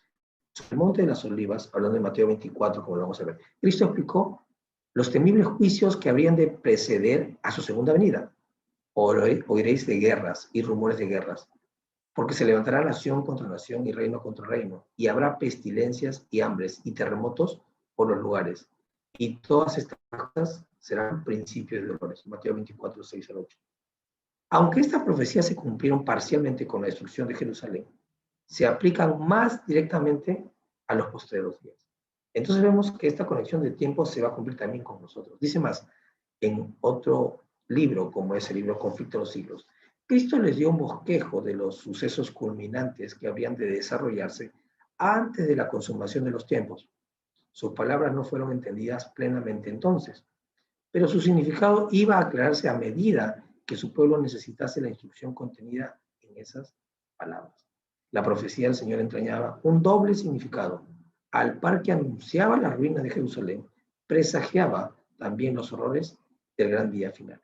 sobre el Monte de las Olivas, hablando de Mateo 24, como lo vamos a ver, Cristo explicó los temibles juicios que habrían de preceder a su segunda venida. Oiréis de guerras y rumores de guerras, porque se levantará nación contra nación y reino contra reino, y habrá pestilencias y hambres y terremotos por los lugares. Y todas estas cosas serán principios de dolores. Mateo 24, 6 al 8. Aunque estas profecías se cumplieron parcialmente con la destrucción de Jerusalén, se aplican más directamente a los postreros días. Entonces vemos que esta conexión de tiempo se va a cumplir también con nosotros. Dice más, en otro libro, como es el libro Conflicto de los Siglos, Cristo les dio un bosquejo de los sucesos culminantes que habrían de desarrollarse antes de la consumación de los tiempos. Sus palabras no fueron entendidas plenamente entonces, pero su significado iba a aclararse a medida que su pueblo necesitase la instrucción contenida en esas palabras. La profecía del Señor entrañaba un doble significado. Al par que anunciaba la ruina de Jerusalén, presagiaba también los horrores del gran día final.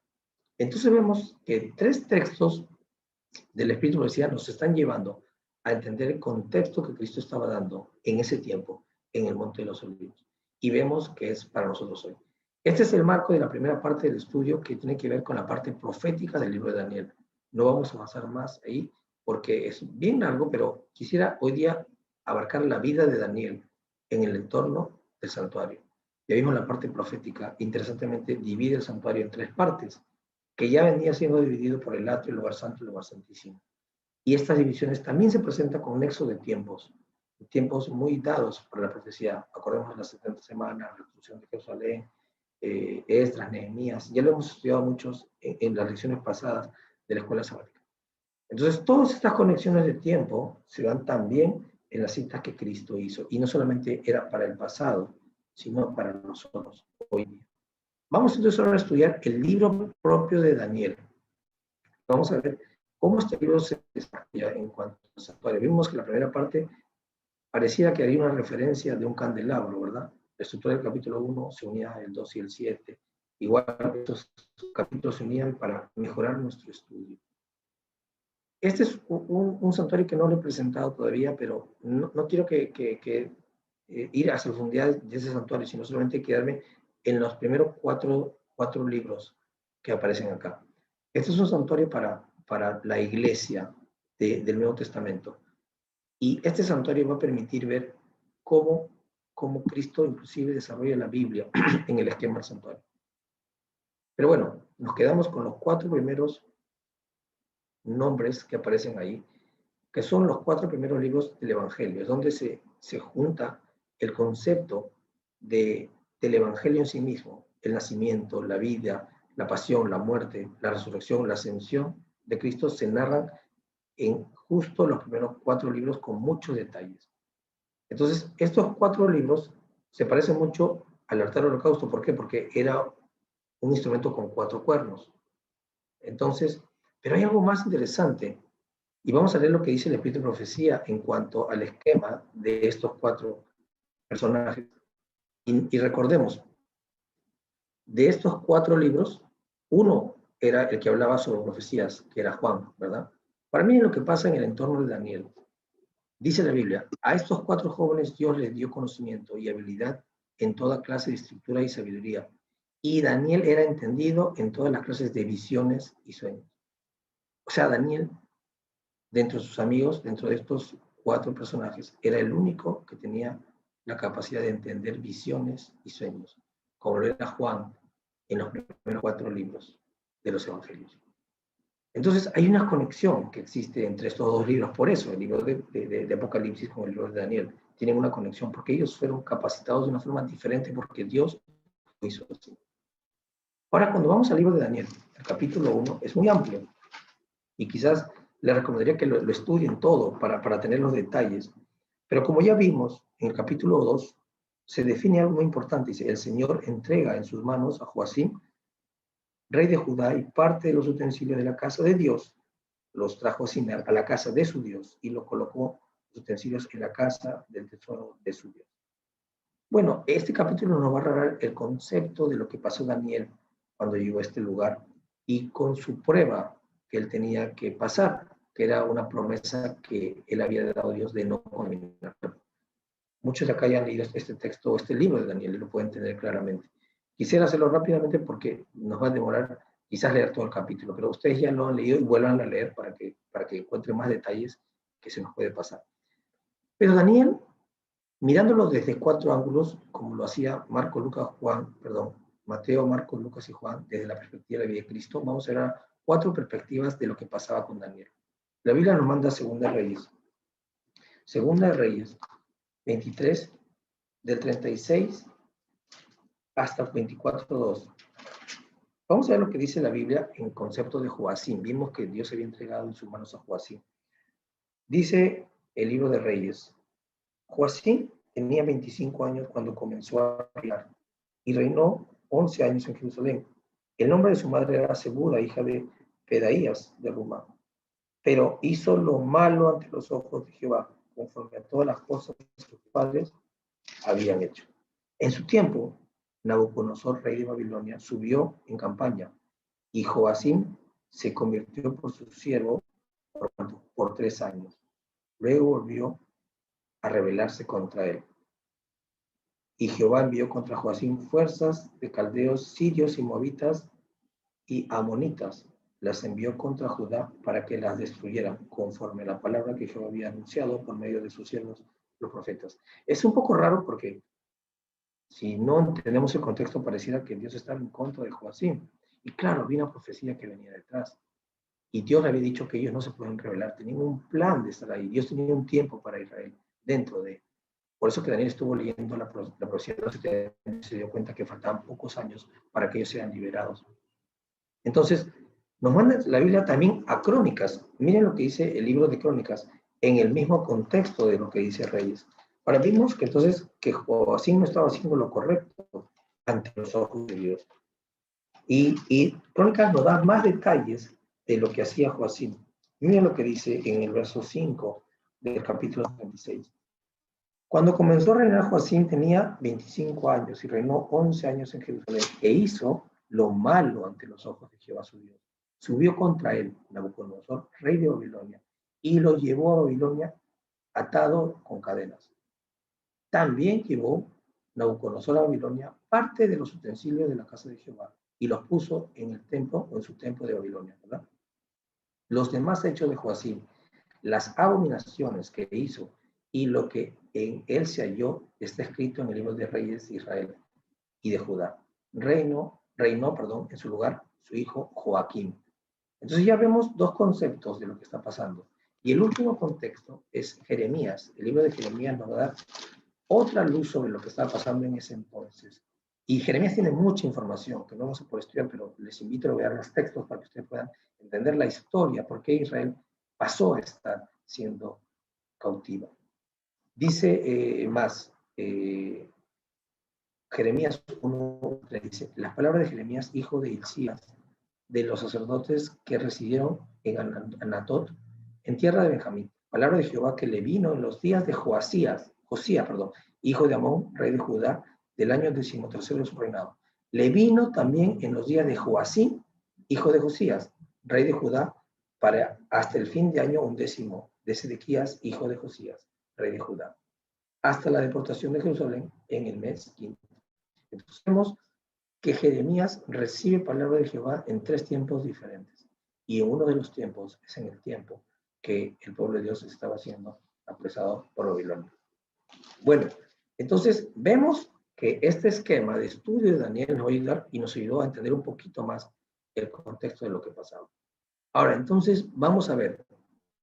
Entonces vemos que 3 textos del Espíritu de Profecía nos están llevando a entender el contexto que Cristo estaba dando en ese tiempo, en el Monte de los Olivos. Y vemos que es para nosotros hoy. Este es el marco de la primera parte del estudio que tiene que ver con la parte profética del libro de Daniel. No vamos a avanzar más ahí porque es bien largo, pero quisiera hoy día abarcar la vida de Daniel en el entorno del santuario. Ya vimos la parte profética, interesantemente divide el santuario en 3 partes, que ya venía siendo dividido por el atrio, el lugar santo y el lugar santísimo. Y estas divisiones también se presentan con nexo de tiempos muy dados por la profecía. Acordemos de las 70 semanas, la reconstrucción de Jerusalén, Esdras, Nehemías, ya lo hemos estudiado muchos en las lecciones pasadas de la escuela sabática. Entonces, todas estas conexiones de tiempo se dan también en las citas que Cristo hizo, y no solamente era para el pasado, sino para nosotros hoy día. Vamos entonces ahora a estudiar el libro propio de Daniel. Vamos a ver cómo este libro se desarrolla en cuanto al santuario. Vimos que la primera parte pareciera que hay una referencia de un candelabro, ¿verdad? La estructura del capítulo 1 se unía el 2 y el 7. Igual estos capítulos se unían para mejorar nuestro estudio. Este es un santuario que no lo he presentado todavía, pero no quiero ir a la profundidad de ese santuario, sino solamente quedarme en los primeros cuatro libros que aparecen acá. Este es un santuario para la iglesia del Nuevo Testamento. Y este santuario va a permitir ver cómo Cristo inclusive desarrolla la Biblia en el esquema del santuario. Pero bueno, nos quedamos con los 4 primeros nombres que aparecen ahí, que son los 4 primeros libros del Evangelio, es donde se junta el concepto del Evangelio en sí mismo, el nacimiento, la vida, la pasión, la muerte, la resurrección, la ascensión de Cristo se narran en justo los primeros 4 libros con muchos detalles. Entonces, estos 4 libros se parecen mucho al altar del holocausto. ¿Por qué? Porque era un instrumento con 4 cuernos. Entonces, pero hay algo más interesante, y vamos a leer lo que dice el Espíritu de Profecía en cuanto al esquema de estos 4 personajes. Y recordemos, de estos 4 libros, uno era el que hablaba sobre profecías, que era Juan, ¿verdad? Para mí es lo que pasa en el entorno de Daniel. Dice la Biblia, a estos 4 jóvenes Dios les dio conocimiento y habilidad en toda clase de escritura y sabiduría. Y Daniel era entendido en todas las clases de visiones y sueños. O sea, Daniel, dentro de sus amigos, dentro de estos 4 personajes, era el único que tenía la capacidad de entender visiones y sueños, como lo era Juan en los primeros 4 libros de los evangelios. Entonces, hay una conexión que existe entre estos 2 libros. Por eso, el libro de Apocalipsis con el libro de Daniel tienen una conexión, porque ellos fueron capacitados de una forma diferente, porque Dios lo hizo así. Ahora, cuando vamos al libro de Daniel, el capítulo 1 es muy amplio, y quizás les recomendaría que lo estudien todo para tener los detalles. Pero como ya vimos, en el capítulo 2 se define algo muy importante. Dice, el Señor entrega en sus manos a Joacim, rey de Judá, y parte de los utensilios de la casa de Dios los trajo a la casa de su Dios y lo colocó los utensilios en la casa del tesoro de su Dios. Bueno, este capítulo nos va a revelar el concepto de lo que pasó Daniel cuando llegó a este lugar y con su prueba que él tenía que pasar, que era una promesa que él había dado a Dios de no contaminar. Muchos de acá ya han leído este texto, este libro de Daniel, y lo pueden entender claramente. Quisiera hacerlo rápidamente porque nos va a demorar quizás leer todo el capítulo, pero ustedes ya lo han leído y vuelvan a leer para que encuentren más detalles que se nos puede pasar. Pero Daniel, mirándolo desde 4 ángulos, como lo hacía Mateo, Marcos, Lucas y Juan, desde la perspectiva de la vida de Cristo, vamos a ver 4 perspectivas de lo que pasaba con Daniel. La Biblia nos manda Segunda de Reyes 23, del 36 hasta 24:2. Vamos a ver lo que dice la Biblia en concepto de Joacim. Vimos que Dios había entregado en sus manos a Joacim. Dice el libro de Reyes, Joacim tenía 25 años cuando comenzó a reinar y reinó 11 años en Jerusalén. El nombre de su madre era Zebuda, hija de Pedaías de Rumá. Pero hizo lo malo ante los ojos de Jehová, conforme a todas las cosas que sus padres habían hecho. En su tiempo, Nabucodonosor, rey de Babilonia, subió en campaña y Joacim se convirtió por su siervo por 3 años. Luego volvió a rebelarse contra él. Y Jehová envió contra Joacim fuerzas de caldeos, sirios y moabitas y amonitas. Las envió contra Judá para que las destruyeran, conforme a la palabra que Jehová había anunciado por medio de sus siervos, los profetas. Es un poco raro porque si no entendemos el contexto, pareciera que Dios estaba en contra de Joacim. Y claro, había una profecía que venía detrás. Y Dios le había dicho que ellos no se pueden rebelar. Tenían un plan de estar ahí. Dios tenía un tiempo para Israel dentro de. Por eso que Daniel estuvo leyendo la profecía y se dio cuenta que faltaban pocos años para que ellos sean liberados. Entonces, nos manda la Biblia también a Crónicas. Miren lo que dice el libro de Crónicas en el mismo contexto de lo que dice Reyes. Ahora vimos que entonces que Joacim no estaba haciendo lo correcto ante los ojos de Dios. Y Crónicas nos da más detalles de lo que hacía Joacim. Miren lo que dice en el verso 5 del capítulo 36. Cuando comenzó a reinar Joacim tenía 25 años y reinó 11 años en Jerusalén e hizo lo malo ante los ojos de Jehová su Dios. Subió contra él Nabucodonosor, rey de Babilonia, y lo llevó a Babilonia atado con cadenas. También llevó Nabucodonosor a Babilonia parte de los utensilios de la casa de Jehová y los puso en el templo o en su templo de Babilonia, ¿verdad? Los demás hechos de Joacim, las abominaciones que hizo y lo que en él se halló, está escrito en el libro de Reyes de Israel y de Judá. Reinó, en su lugar su hijo Joaquín. Entonces ya vemos dos conceptos de lo que está pasando. Y el último contexto es Jeremías. El libro de Jeremías nos va a dar otra luz sobre lo que estaba pasando en ese entonces. Y Jeremías tiene mucha información que no vamos a poder estudiar, pero les invito a leer los textos para que ustedes puedan entender la historia, por qué Israel pasó a estar siendo cautiva. Dice Jeremías 1:3 dice, las palabras de Jeremías, hijo de Hilcías, de los sacerdotes que residieron en Anatot, en tierra de Benjamín. Palabra de Jehová que le vino en los días de Josías, hijo de Amón, rey de Judá, del año 13º de su reinado. Le vino también en los días de Joacim, hijo de Josías, rey de Judá, hasta el fin de año 11 de Sedequías, hijo de Josías, rey de Judá, hasta la deportación de Jerusalén en el mes 5. Entonces vemos que Jeremías recibe palabra de Jehová en 3 tiempos diferentes. Y en uno de los tiempos es en el tiempo que el pueblo de Dios estaba siendo apresado por Babilonia. Bueno, entonces vemos que este esquema de estudio de Daniel nos va a ayudar y nos ayudó a entender un poquito más el contexto de lo que pasaba. Ahora, entonces vamos a ver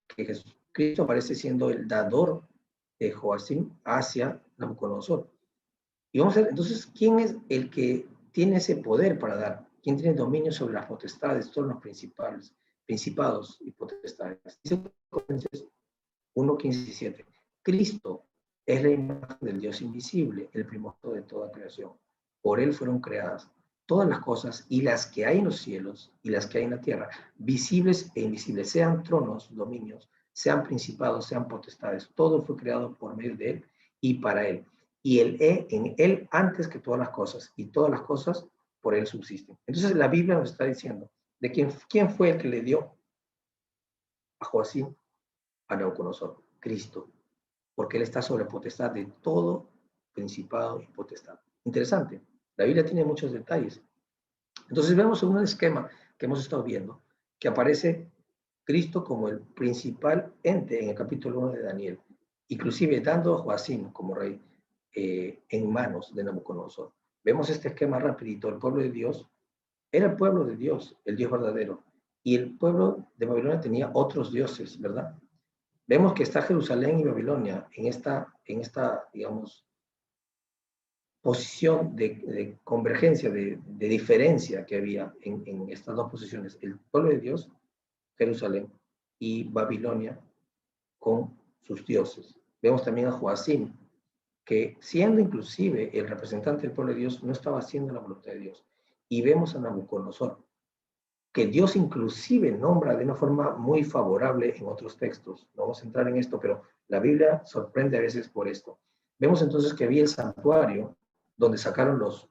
que Jesucristo aparece siendo el dador de Joacim hacia Nabucodonosor. Y vamos a ver, entonces, ¿quién es el que tiene ese poder para dar? ¿Quién tiene dominio sobre las potestades, todos los principados y potestades? Dice Corintios 1:15-17. Cristo es la imagen del Dios invisible, el primogénito de toda creación. Por él fueron creadas todas las cosas, y las que hay en los cielos y las que hay en la tierra, visibles e invisibles, sean tronos, dominios, sean principados, sean potestades. Todo fue creado por medio de él y para él. Y en él antes que todas las cosas, y todas las cosas por él subsisten. Entonces la Biblia nos está diciendo de quién fue el que le dio a Joacim a Nabucodonosor. Cristo, porque él está sobre potestad de todo principado y potestad. Interesante, la Biblia tiene muchos detalles. Entonces vemos en un esquema que hemos estado viendo que aparece Cristo como el principal ente en el capítulo 1 de Daniel, inclusive dando a Joacim como rey en manos de Nabucodonosor. Vemos este esquema rapidito. El pueblo de Dios era el pueblo de Dios, el Dios verdadero, y el pueblo de Babilonia tenía otros dioses, ¿verdad? Vemos que está Jerusalén y Babilonia en esta digamos, posición de convergencia, de diferencia que había en estas dos posiciones. El pueblo de Dios, Jerusalén, y Babilonia con sus dioses. Vemos también a Joacim, que siendo inclusive el representante del pueblo de Dios, no estaba haciendo la voluntad de Dios. Y vemos a Nabucodonosor, que Dios inclusive nombra de una forma muy favorable en otros textos. No vamos a entrar en esto, pero la Biblia sorprende a veces por esto. Vemos entonces que había el santuario donde sacaron los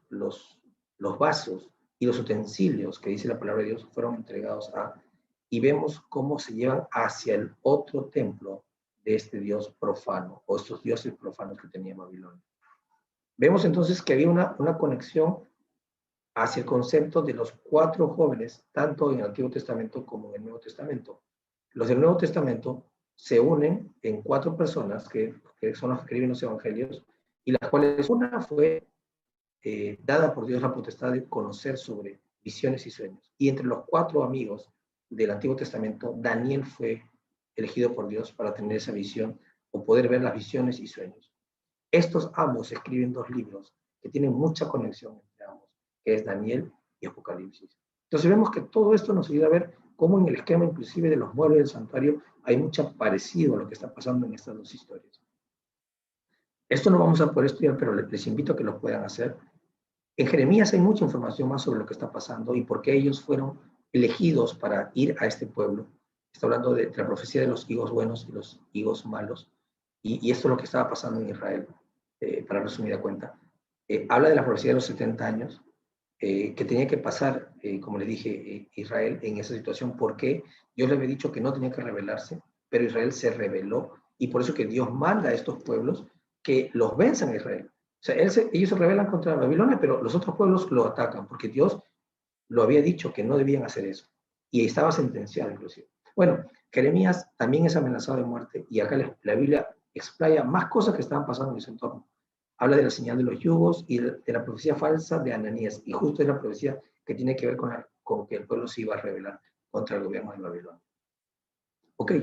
vasos y los utensilios que dice la palabra de Dios fueron entregados y vemos cómo se llevan hacia el otro templo de este Dios profano, o estos dioses profanos que tenía Babilonia. Vemos entonces que había una conexión hacia el concepto de los 4 jóvenes, tanto en el Antiguo Testamento como en el Nuevo Testamento. Los del Nuevo Testamento se unen en 4 personas que son las que escriben los evangelios, y las cuales una fue dada por Dios la potestad de conocer sobre visiones y sueños. Y entre los 4 amigos del Antiguo Testamento, Daniel fue elegido por Dios para tener esa visión o poder ver las visiones y sueños. Estos ambos escriben 2 libros que tienen mucha conexión entre ambos, que es Daniel y Apocalipsis. Entonces vemos que todo esto nos ayuda a ver cómo en el esquema inclusive de los muebles del santuario hay mucho parecido a lo que está pasando en estas 2 historias. Esto no vamos a poder estudiar, pero les invito a que lo puedan hacer. En Jeremías hay mucha información más sobre lo que está pasando y por qué ellos fueron elegidos para ir a este pueblo. Está hablando de la profecía de los higos buenos y los higos malos. y esto es lo que estaba pasando en Israel, para resumida cuenta. Habla de la profecía de los 70 años, que tenía que pasar, como le dije, Israel en esa situación, porque Dios le había dicho que no tenía que rebelarse, pero Israel se rebeló, y por eso que Dios manda a estos pueblos que los venzan a Israel. O sea, ellos se rebelan contra Babilonia, pero los otros pueblos lo atacan, porque Dios lo había dicho que no debían hacer eso, y estaba sentenciado inclusive. Bueno, Jeremías también es amenazado de muerte, y acá la Biblia explaya más cosas que estaban pasando en ese entorno. Habla de la señal de los yugos y de la profecía falsa de Ananías, y justo es la profecía que tiene que ver con que el pueblo se iba a rebelar contra el gobierno de Babilonia. Ok,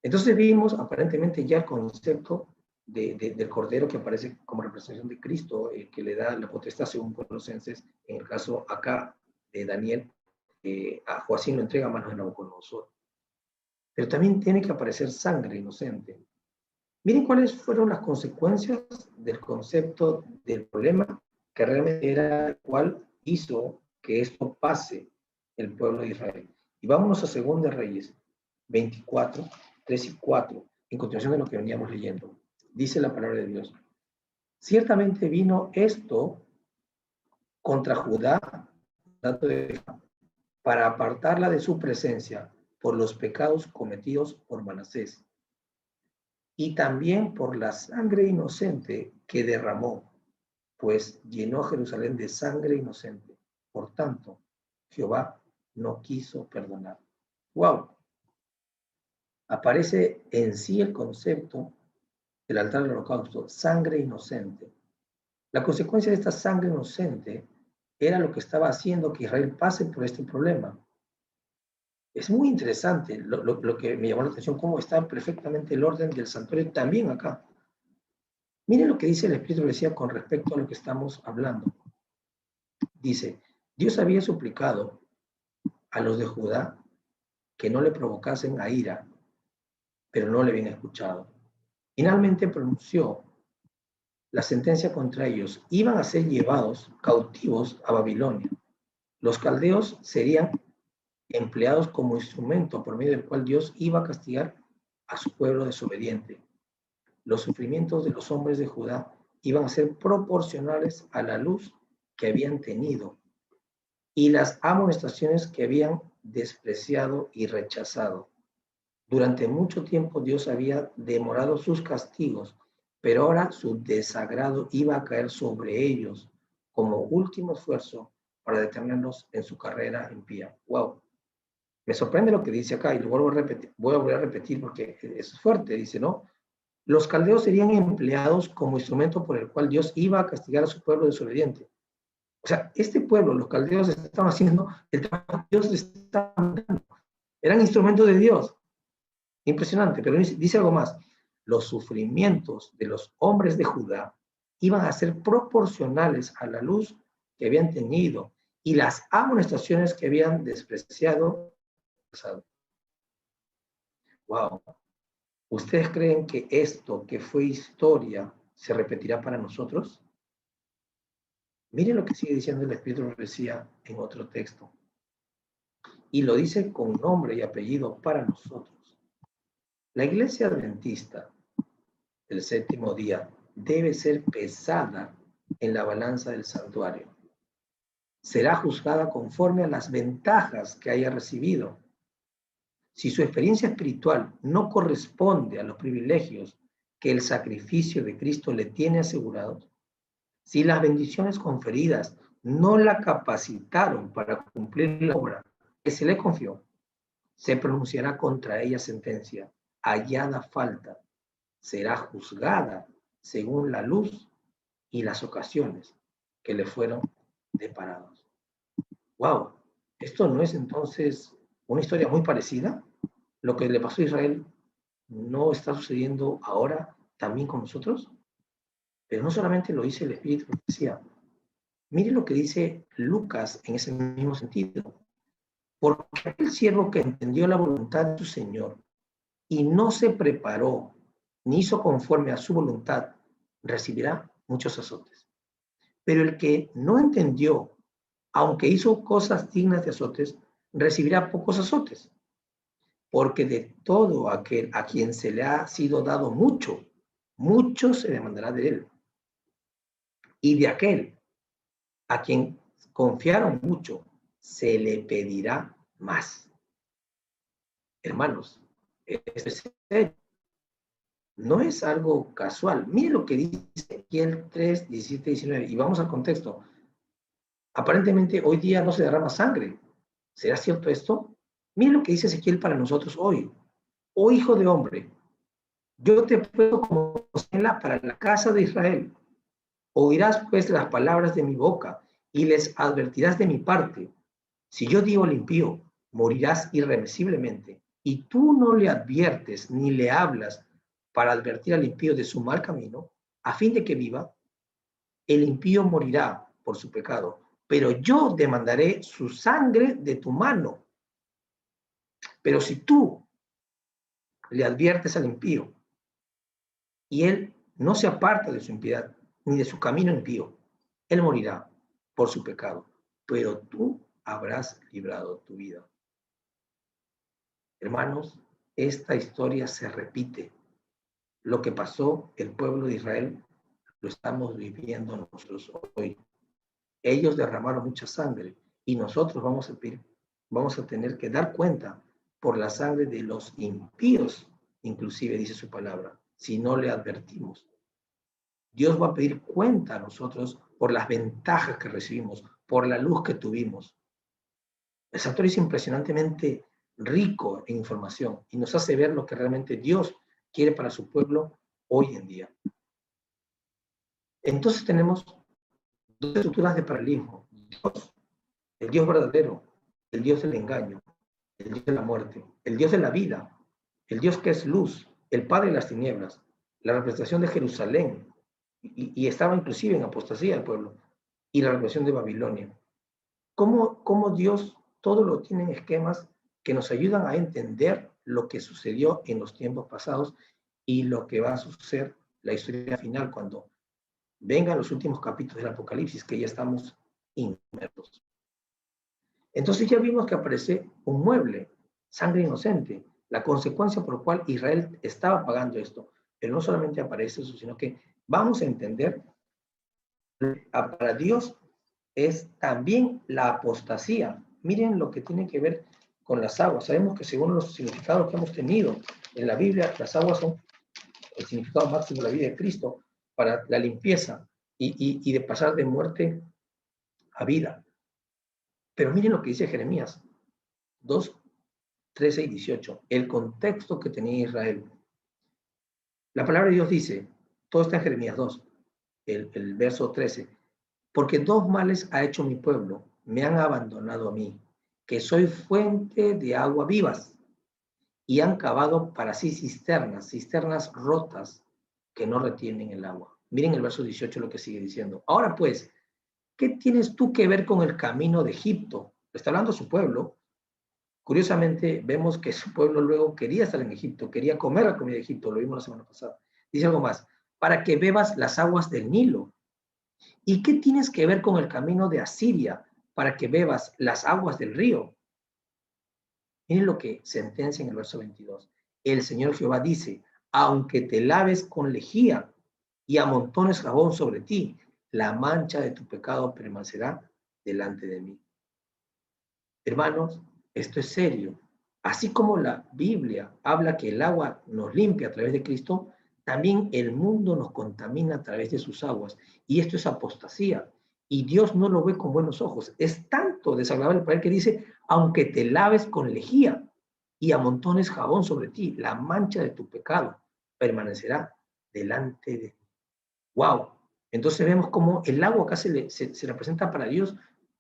entonces vimos aparentemente ya el concepto del Cordero que aparece como representación de Cristo, que le da la potestad según Colosenses, en el caso acá de Daniel, a Joacín lo entrega a manos de Nabucodonosor. Pero también tiene que aparecer sangre inocente. Miren cuáles fueron las consecuencias del concepto del problema, que realmente era el cual hizo que esto pase el pueblo de Israel. Y vámonos a 2 Reyes 24, 3 y 4, en continuación de lo que veníamos leyendo. Dice la palabra de Dios: ciertamente vino esto contra Judá, para apartarla de su presencia por los pecados cometidos por Manasés, y también por la sangre inocente que derramó, pues llenó Jerusalén de sangre inocente. Por tanto, Jehová no quiso perdonar. ¡Wow! Aparece en sí el concepto del altar del holocausto, sangre inocente. La consecuencia de esta sangre inocente era lo que estaba haciendo que Israel pase por este problema. Es muy interesante lo que me llamó la atención, cómo está perfectamente el orden del santuario también acá. Miren lo que dice el Espíritu de Profecía con respecto a lo que estamos hablando. Dice: Dios había suplicado a los de Judá que no le provocasen a ira, pero no le habían escuchado. Finalmente pronunció la sentencia contra ellos. Iban a ser llevados cautivos a Babilonia. Los caldeos serían empleados como instrumento por medio del cual Dios iba a castigar a su pueblo desobediente. Los sufrimientos de los hombres de Judá iban a ser proporcionales a la luz que habían tenido y las amonestaciones que habían despreciado y rechazado. Durante mucho tiempo Dios había demorado sus castigos, pero ahora su desagrado iba a caer sobre ellos como último esfuerzo para detenerlos en su carrera impía. ¡Wow! Me sorprende lo que dice acá, y lo vuelvo a repetir, voy a volver a repetir porque es fuerte. Dice, ¿no? Los caldeos serían empleados como instrumento por el cual Dios iba a castigar a su pueblo desobediente. O sea, este pueblo, los caldeos, estaban haciendo el trabajo que Dios les estaba dando. Eran instrumentos de Dios. Impresionante, pero dice algo más. Los sufrimientos de los hombres de Judá iban a ser proporcionales a la luz que habían tenido y las amonestaciones que habían despreciado. Wow. ¿Ustedes creen que esto que fue historia se repetirá para nosotros? Miren lo que sigue diciendo el Espíritu de Profecía en otro texto. Y lo dice con nombre y apellido para nosotros. La iglesia adventista del séptimo día debe ser pesada en la balanza del santuario. Será juzgada conforme a las ventajas que haya recibido. Si su experiencia espiritual no corresponde a los privilegios que el sacrificio de Cristo le tiene asegurados, si las bendiciones conferidas no la capacitaron para cumplir la obra que se le confió, se pronunciará contra ella sentencia, hallada falta, será juzgada según la luz y las ocasiones que le fueron deparados. ¡Wow! ¿Esto no es entonces una historia muy parecida? Lo que le pasó a Israel no está sucediendo ahora también con nosotros. Pero no solamente lo dice el Espíritu de Profecía. Mire lo que dice Lucas en ese mismo sentido. Porque aquel siervo que entendió la voluntad de su Señor y no se preparó ni hizo conforme a su voluntad, recibirá muchos azotes. Pero el que no entendió, aunque hizo cosas dignas de azotes, recibirá pocos azotes. Porque de todo aquel a quien se le ha sido dado mucho, mucho se demandará de él. Y de aquel a quien confiaron mucho, se le pedirá más. Hermanos, esto es serio. No es algo casual. Mire lo que dice Ezequiel 3, 17, 19. Y vamos al contexto. Aparentemente hoy día no se derrama sangre. ¿Será cierto esto? Mire lo que dice Ezequiel para nosotros hoy. Oh hijo de hombre, yo te puedo como señala para la casa de Israel. Oirás pues las palabras de mi boca y les advertirás de mi parte. Si yo digo al impío, morirás irremisiblemente, y tú no le adviertes ni le hablas para advertir al impío de su mal camino, a fin de que viva, el impío morirá por su pecado, pero yo demandaré su sangre de tu mano. Pero si tú le adviertes al impío y él no se aparta de su impiedad ni de su camino impío, él morirá por su pecado, pero tú habrás librado tu vida. Hermanos, esta historia se repite. Lo que pasó el pueblo de Israel lo estamos viviendo nosotros hoy. Ellos derramaron mucha sangre y nosotros vamos a tener que dar cuenta por la sangre de los impíos, inclusive dice su palabra, si no le advertimos. Dios va a pedir cuenta a nosotros por las ventajas que recibimos, por la luz que tuvimos. El Santuario es impresionantemente rico en información y nos hace ver lo que realmente Dios quiere para su pueblo hoy en día. Entonces tenemos dos estructuras de paralelismo. Dios, el Dios verdadero, el Dios del engaño, el Dios de la muerte, el Dios de la vida, el Dios que es luz, el Padre de las tinieblas, la representación de Jerusalén, y estaba inclusive en apostasía el pueblo, y la representación de Babilonia. ¿Cómo Dios todo lo tiene en esquemas que nos ayudan a entender lo que sucedió en los tiempos pasados y lo que va a suceder la historia final cuando vengan los últimos capítulos del Apocalipsis, que ya estamos inmersos? Entonces ya vimos que aparece un mueble, sangre inocente, la consecuencia por la cual Israel estaba pagando esto. Pero no solamente aparece eso, sino que vamos a entender que para Dios es también la apostasía. Miren lo que tiene que ver con las aguas. Sabemos que según los significados que hemos tenido en la Biblia, las aguas son el significado máximo de la vida de Cristo para la limpieza y de pasar de muerte a vida. Pero miren lo que dice Jeremías 2, 13 y 18, el contexto que tenía Israel. La palabra de Dios dice, todo está en Jeremías 2, el verso 13, porque dos males ha hecho mi pueblo, me han abandonado a mí, que soy fuente de agua vivas, y han cavado para sí cisternas rotas que no retienen el agua. Miren el verso 18 lo que sigue diciendo. Ahora pues, ¿qué tienes tú que ver con el camino de Egipto? Está hablando su pueblo. Curiosamente, vemos que su pueblo luego quería estar en Egipto, quería comer la comida de Egipto, lo vimos la semana pasada. Dice algo más, para que bebas las aguas del Nilo. ¿Y qué tienes que ver con el camino de Asiria? Para que bebas las aguas del río. Miren lo que sentencia en el verso 22. El Señor Jehová dice, aunque te laves con lejía y amontones jabón sobre ti, la mancha de tu pecado permanecerá delante de mí. Hermanos, esto es serio. Así como la Biblia habla que el agua nos limpia a través de Cristo, también el mundo nos contamina a través de sus aguas. Y esto es apostasía. Y Dios no lo ve con buenos ojos. Es tanto desagradable para él que dice, aunque te laves con lejía y amontones jabón sobre ti, la mancha de tu pecado permanecerá delante de ti. ¡Wow! Entonces vemos cómo el agua acá se representa para Dios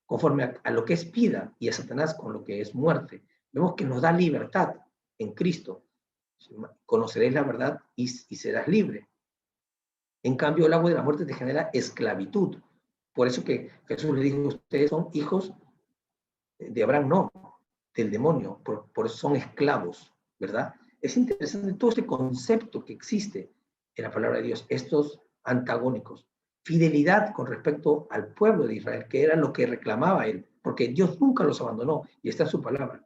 conforme a lo que es vida y a Satanás con lo que es muerte. Vemos que nos da libertad en Cristo. Conoceréis la verdad y serás libre. En cambio, el agua de la muerte te genera esclavitud. Por eso que Jesús le dijo, ustedes son hijos de Abraham, no, del demonio. Por eso son esclavos, ¿verdad? Es interesante todo este concepto que existe en la palabra de Dios, estos antagónicos. Fidelidad con respecto al pueblo de Israel, que era lo que reclamaba él, porque Dios nunca los abandonó y está en su palabra.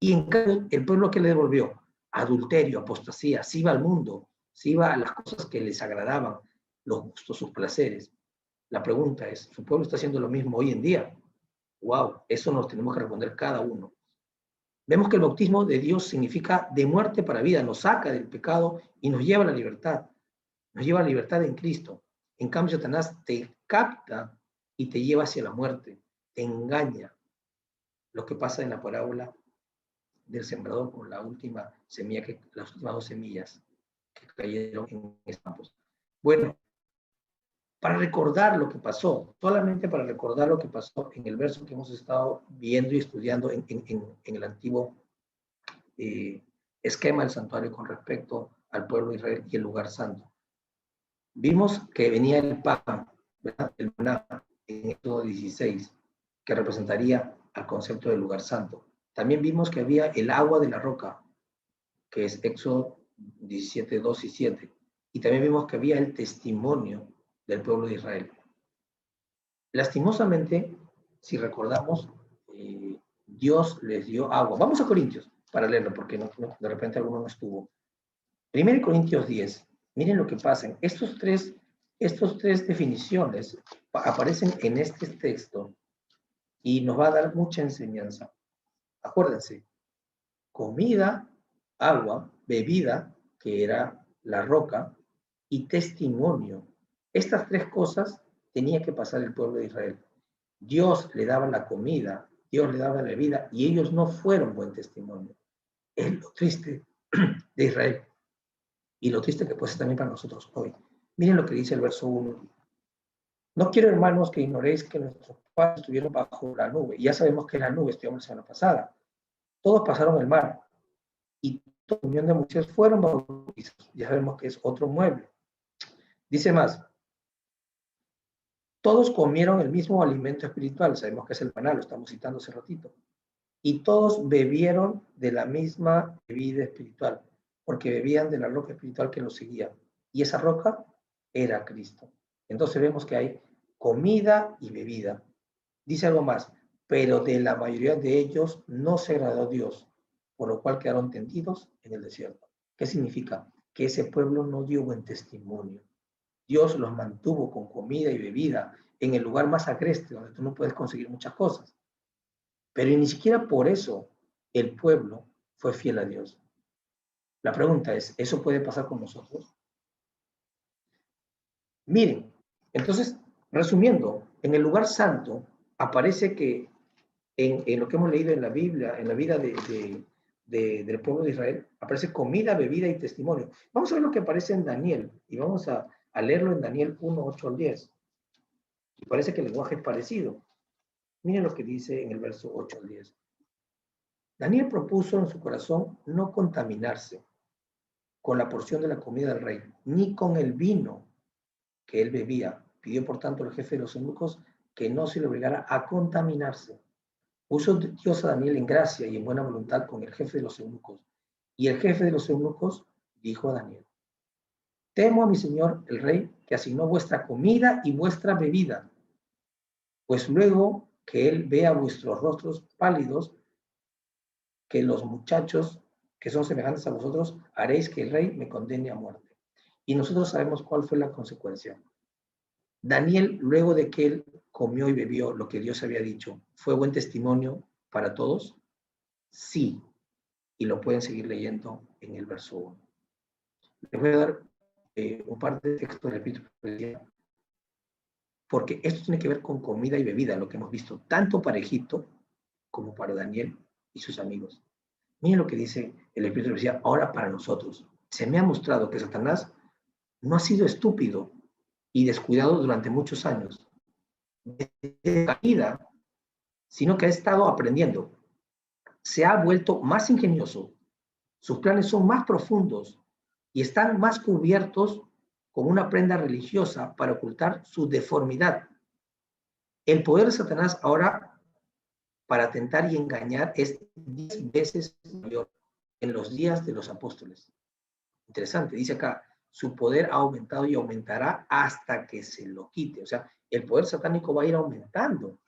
Y en cambio, el pueblo que le devolvió, adulterio, apostasía, se iba al mundo, se iba a las cosas que les agradaban, los gustos, sus placeres. La pregunta es, ¿su pueblo está haciendo lo mismo hoy en día? ¡Wow! Eso nos tenemos que responder cada uno. Vemos que el bautismo de Dios significa de muerte para vida, nos saca del pecado y nos lleva a la libertad. Nos lleva a la libertad en Cristo. En cambio, Satanás te capta y te lleva hacia la muerte, te engaña. Lo que pasa en la parábola del sembrador con la última semilla, las últimas 2 semillas que cayeron en los campos. Bueno, para recordar lo que pasó, solamente para recordar lo que pasó en el verso que hemos estado viendo y estudiando en el antiguo esquema del santuario con respecto al pueblo de Israel y el lugar santo. Vimos que venía el pan, ¿verdad? El maná, en Éxodo 16, que representaría al concepto del lugar santo. También vimos que había el agua de la roca, que es Éxodo 17, 2 y 7. Y también vimos que había el testimonio del pueblo de Israel. Lastimosamente, si recordamos, Dios les dio agua. Vamos a Corintios para leerlo, porque de repente alguno no estuvo. 1 Corintios 10. Miren lo que pasa. Estos tres definiciones aparecen en este texto y nos va a dar mucha enseñanza. Acuérdense, comida, agua, bebida, que era la roca, y testimonio. Estas 3 cosas tenía que pasar el pueblo de Israel. Dios le daba la comida, Dios le daba la bebida, y ellos no fueron buen testimonio. Es lo triste de Israel. Y lo triste que puede ser también para nosotros hoy. Miren lo que dice el verso 1. No quiero, hermanos, que ignoréis que nuestros padres estuvieron bajo la nube. Y ya sabemos que la nube estuvo la semana pasada. Todos pasaron el mar. Y toda la unión de Moisés fueron bautizados. Ya sabemos que es otro mueble. Dice más. Todos comieron el mismo alimento espiritual. Sabemos que es el maná, lo estamos citando hace ratito. Y todos bebieron de la misma bebida espiritual, porque bebían de la roca espiritual que los seguía. Y esa roca era Cristo. Entonces vemos que hay comida y bebida. Dice algo más, pero de la mayoría de ellos no se agradó Dios, por lo cual quedaron tendidos en el desierto. ¿Qué significa? Que ese pueblo no dio buen testimonio. Dios los mantuvo con comida y bebida en el lugar más agreste, donde tú no puedes conseguir muchas cosas. Pero ni siquiera por eso el pueblo fue fiel a Dios. La pregunta es, ¿eso puede pasar con nosotros? Miren, entonces, resumiendo, en el lugar santo aparece que en lo que hemos leído en la Biblia, en la vida del pueblo de Israel, aparece comida, bebida y testimonio. Vamos a ver lo que aparece en Daniel, y vamos a leerlo en Daniel 1, 8 al 10. Y parece que el lenguaje es parecido. Miren lo que dice en el verso 8 al 10. Daniel propuso en su corazón no contaminarse con la porción de la comida del rey, ni con el vino que él bebía. Pidió, por tanto, al jefe de los eunucos que no se le obligara a contaminarse. Puso Dios a Daniel en gracia y en buena voluntad con el jefe de los eunucos. Y el jefe de los eunucos dijo a Daniel, temo a mi señor el rey que asignó vuestra comida y vuestra bebida, pues luego que él vea vuestros rostros pálidos, que los muchachos que son semejantes a vosotros, haréis que el rey me condene a muerte. Y nosotros sabemos cuál fue la consecuencia. Daniel, luego de que él comió y bebió lo que Dios había dicho, ¿fue buen testimonio para todos? Sí. Y lo pueden seguir leyendo en el verso 1. Les voy a dar un par de textos del Espíritu, porque esto tiene que ver con comida y bebida, lo que hemos visto, tanto para Egipto como para Daniel y sus amigos. Miren lo que dice el Espíritu decía, ahora para nosotros. Se me ha mostrado que Satanás no ha sido estúpido y descuidado durante muchos años de caída, sino que ha estado aprendiendo. Se ha vuelto más ingenioso, sus planes son más profundos y están más cubiertos con una prenda religiosa para ocultar su deformidad. El poder de Satanás ahora para tentar y engañar es 10 veces mayor en los días de los apóstoles. Interesante, dice acá, su poder ha aumentado y aumentará hasta que se lo quite. O sea, el poder satánico va a ir aumentando.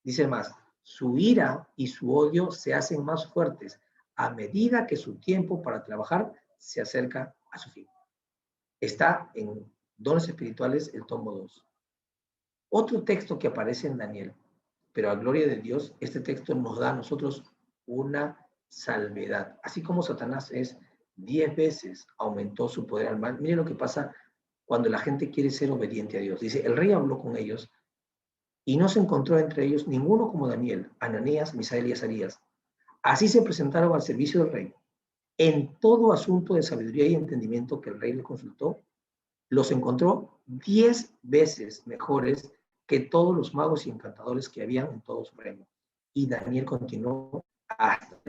Dice más, su ira y su odio se hacen más fuertes a medida que su tiempo para trabajar se acerca a su fin. Está en Dones Espirituales, el tomo 2. Otro texto que aparece en Daniel, pero a gloria de Dios, este texto nos da a nosotros una salvedad. Así como Satanás 10 veces aumentó su poder al mal. Miren lo que pasa cuando la gente quiere ser obediente a Dios. Dice, el rey habló con ellos y no se encontró entre ellos ninguno como Daniel, Ananías, Misael y Azarías. Así se presentaron al servicio del rey. En todo asunto de sabiduría y entendimiento que el rey le consultó, los encontró 10 veces mejores que todos los magos y encantadores que habían en todo su reino. Y Daniel continuó hasta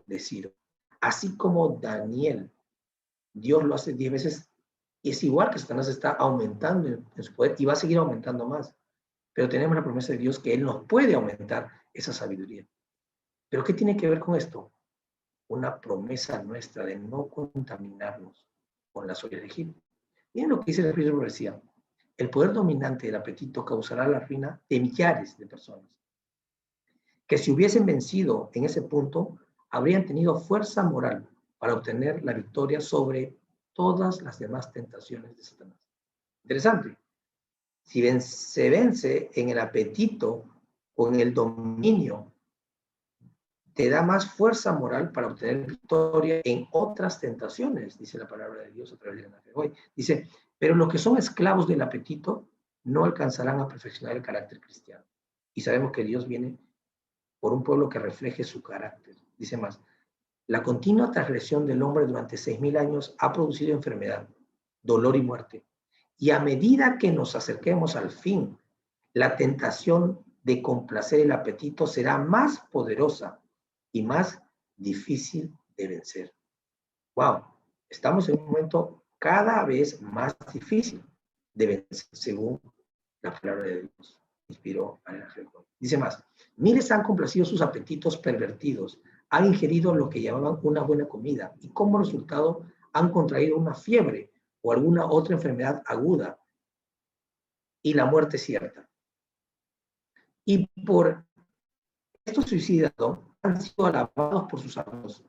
decir, así como Daniel, Dios lo hace 10 veces, y es igual que Satanás está aumentando en su poder y va a seguir aumentando más. Pero tenemos la promesa de Dios que Él nos puede aumentar esa sabiduría. ¿Pero qué tiene que ver con esto? Una promesa nuestra de no contaminarnos con las ollas de Egipto. Miren lo que dice el Espíritu de Profecía. El poder dominante del apetito causará la ruina de millares de personas, que si hubiesen vencido en ese punto, habrían tenido fuerza moral para obtener la victoria sobre todas las demás tentaciones de Satanás. Interesante. Si se vence en el apetito o en el dominio, te da más fuerza moral para obtener victoria en otras tentaciones, dice la palabra de Dios a través de la fe hoy. Dice, pero los que son esclavos del apetito no alcanzarán a perfeccionar el carácter cristiano. Y sabemos que Dios viene por un pueblo que refleje su carácter. Dice más, la continua transgresión del hombre durante 6,000 años ha producido enfermedad, dolor y muerte. Y a medida que nos acerquemos al fin, la tentación de complacer el apetito será más poderosa y más difícil de vencer. Wow, estamos en un momento cada vez más difícil de vencer, según la palabra de Dios. Inspiró al ángel. Dice más, miles han complacido sus apetitos pervertidos, han ingerido lo que llamaban una buena comida y como resultado han contraído una fiebre o alguna otra enfermedad aguda y la muerte cierta. Y por estos suicidas han sido alabados por sus amigos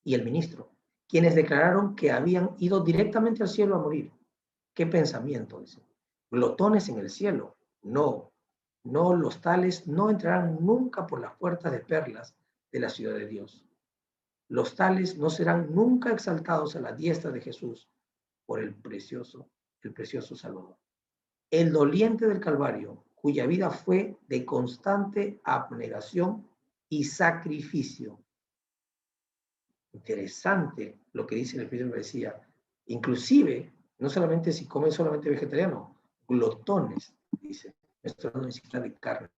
y el ministro, quienes declararon que habían ido directamente al cielo a morir. ¿Qué pensamiento? Dice. Glotones en el cielo. No, los tales no entrarán nunca por las puertas de perlas de la ciudad de Dios. Los tales no serán nunca exaltados a la diestra de Jesús por el precioso Salvador. El doliente del Calvario, cuya vida fue de constante abnegación y sacrificio. Interesante lo que dice el Espíritu de Profecía. Inclusive, no solamente si comen solamente vegetariano, glotones, dice. Esto no necesita de carne.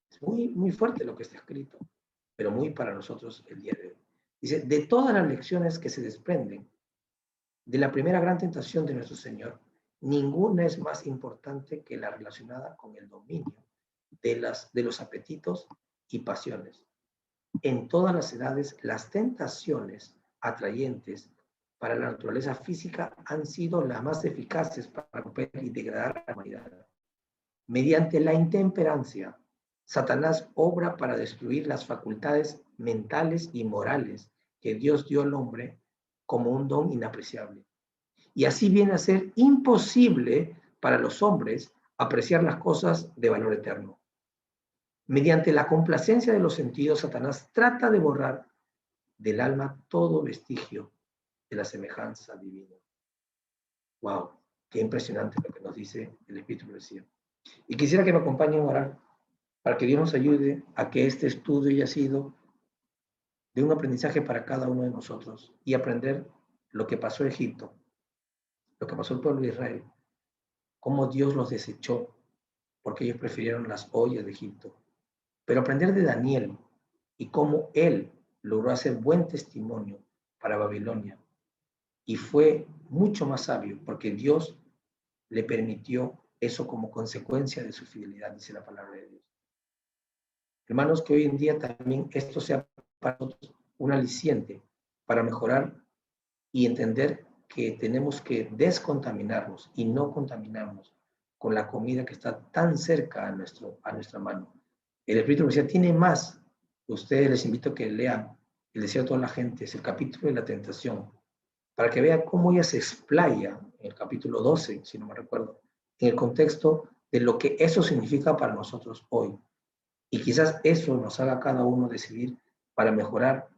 Es muy, muy fuerte lo que está escrito, pero muy para nosotros el día de hoy. Dice, de todas las lecciones que se desprenden de la primera gran tentación de nuestro Señor, ninguna es más importante que la relacionada con el dominio de los apetitos y pasiones. En todas las edades, las tentaciones atrayentes para la naturaleza física han sido las más eficaces para romper y degradar a la humanidad. Mediante la intemperancia, Satanás obra para destruir las facultades mentales y morales que Dios dio al hombre como un don inapreciable. Y así viene a ser imposible para los hombres apreciar las cosas de valor eterno. Mediante la complacencia de los sentidos, Satanás trata de borrar del alma todo vestigio de la semejanza divina. ¡Wow! Qué impresionante lo que nos dice el Espíritu de Profecía. Y quisiera que me acompañen a orar para que Dios nos ayude a que este estudio haya sido de un aprendizaje para cada uno de nosotros y aprender lo que pasó en Egipto, lo que pasó al pueblo de Israel, cómo Dios los desechó porque ellos prefirieron las ollas de Egipto. Pero aprender de Daniel y cómo él logró hacer buen testimonio para Babilonia y fue mucho más sabio porque Dios le permitió eso como consecuencia de su fidelidad, dice la palabra de Dios. Hermanos, que hoy en día también esto sea para nosotros un aliciente para mejorar y entender que tenemos que descontaminarnos y no contaminarnos con la comida que está tan cerca a nuestra mano. El Espíritu decía, tiene más. Ustedes les invito a que lean el deseo de toda la gente, es el capítulo de la tentación. para que vea cómo ella se explaya en el capítulo 12, si no me recuerdo, en el contexto de lo que eso significa para nosotros hoy. Y quizás eso nos haga a cada uno decidir para mejorar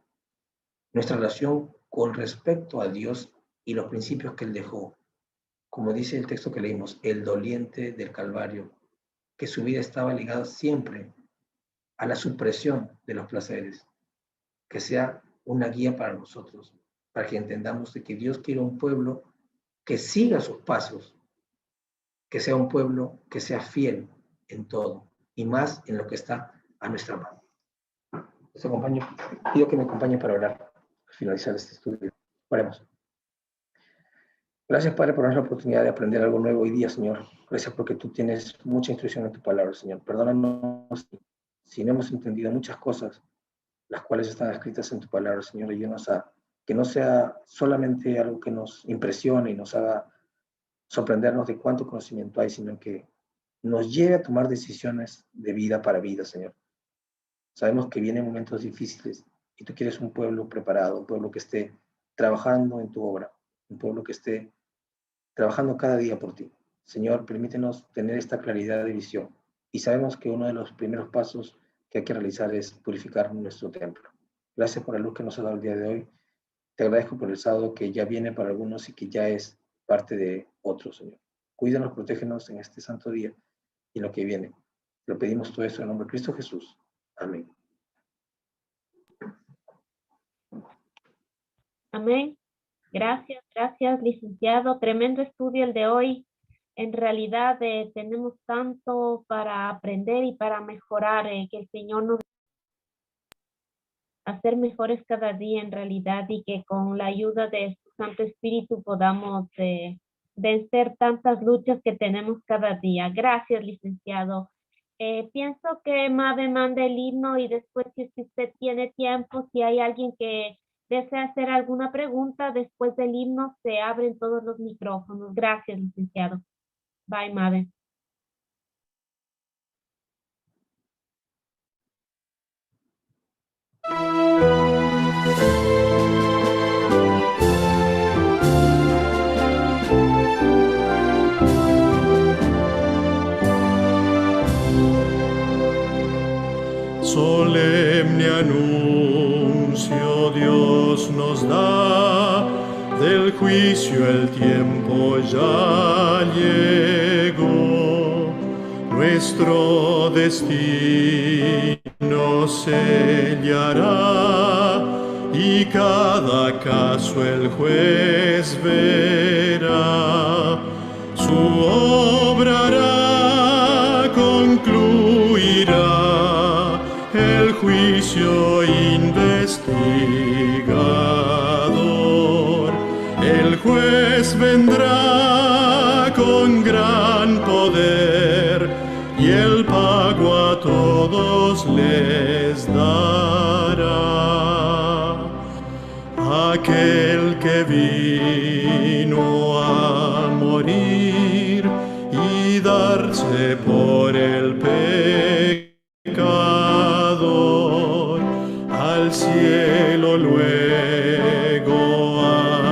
nuestra relación con respecto a Dios y los principios que Él dejó. Como dice el texto que leímos, el doliente del Calvario, que su vida estaba ligada siempre a la supresión de los placeres, que sea una guía para nosotros, para que entendamos de que Dios quiere un pueblo que siga sus pasos, que sea un pueblo que sea fiel en todo, y más en lo que está a nuestra mano. Pido que me acompañe para orar, al finalizar este estudio. Oremos. Gracias, Padre, por darnos la oportunidad de aprender algo nuevo hoy día, Señor. Gracias porque tú tienes mucha instrucción en tu palabra, Señor. Perdónanos si no hemos entendido muchas cosas, las cuales están escritas en tu palabra, Señor. Ayúdanos a que no sea solamente algo que nos impresione y nos haga sorprendernos de cuánto conocimiento hay, sino que nos lleve a tomar decisiones de vida para vida, Señor. Sabemos que vienen momentos difíciles y tú quieres un pueblo preparado, un pueblo que esté trabajando en tu obra, un pueblo que esté trabajando cada día por ti. Señor, permítenos tener esta claridad de visión. Y sabemos que uno de los primeros pasos que hay que realizar es purificar nuestro templo. Gracias por la luz que nos ha dado el día de hoy. Te agradezco por el sábado que ya viene para algunos y que ya es parte de otros, Señor. Cuídanos, protégenos en este santo día y en lo que viene. Lo pedimos todo eso en el nombre de Cristo Jesús. Amén. Amén. Gracias, licenciado. Tremendo estudio el de hoy. En realidad tenemos tanto para aprender y para mejorar, que el Señor nos hacer mejores cada día en realidad, y que con la ayuda de su Santo Espíritu podamos vencer tantas luchas que tenemos cada día. Gracias, licenciado. Pienso que Mabe mande el himno y después, si usted tiene tiempo, si hay alguien que desea hacer alguna pregunta, después del himno se abren todos los micrófonos. Gracias, licenciado. Bye, Mabe. Solemne anuncio Dios nos da, del juicio el tiempo ya llegó. Nuestro destino sellará y cada caso el juez verá. Su obra hará, concluirá el juicio investigador. El juez vendrá con gran poder y el pago a todos les dará. Aquel que vino a morir y darse por el pecador, al cielo luego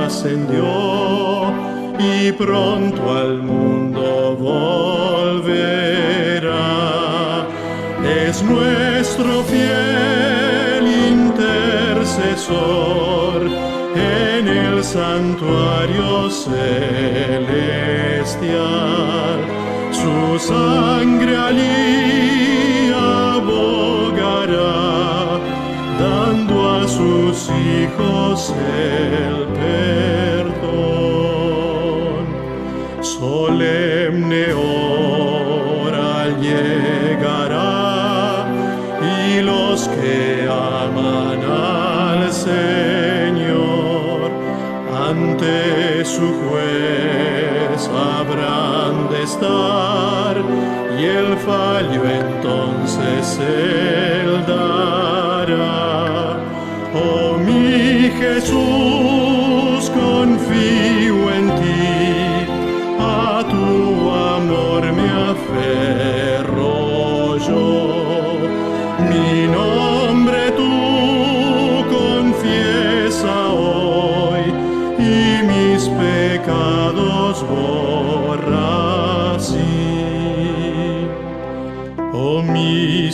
ascendió y pronto al mundo volverá. Es nuestro fiel intercesor en el santuario celestial. Su sangre allí abogará, dando a sus hijos el perdón. Solemne hora llegará y los que aman al Señor ante su juez habrán de estar, y el fallo entonces él dará. Oh mi Jesús, confío en ti, a tu amor me aferro yo. Mi nombre tú confiesa hoy y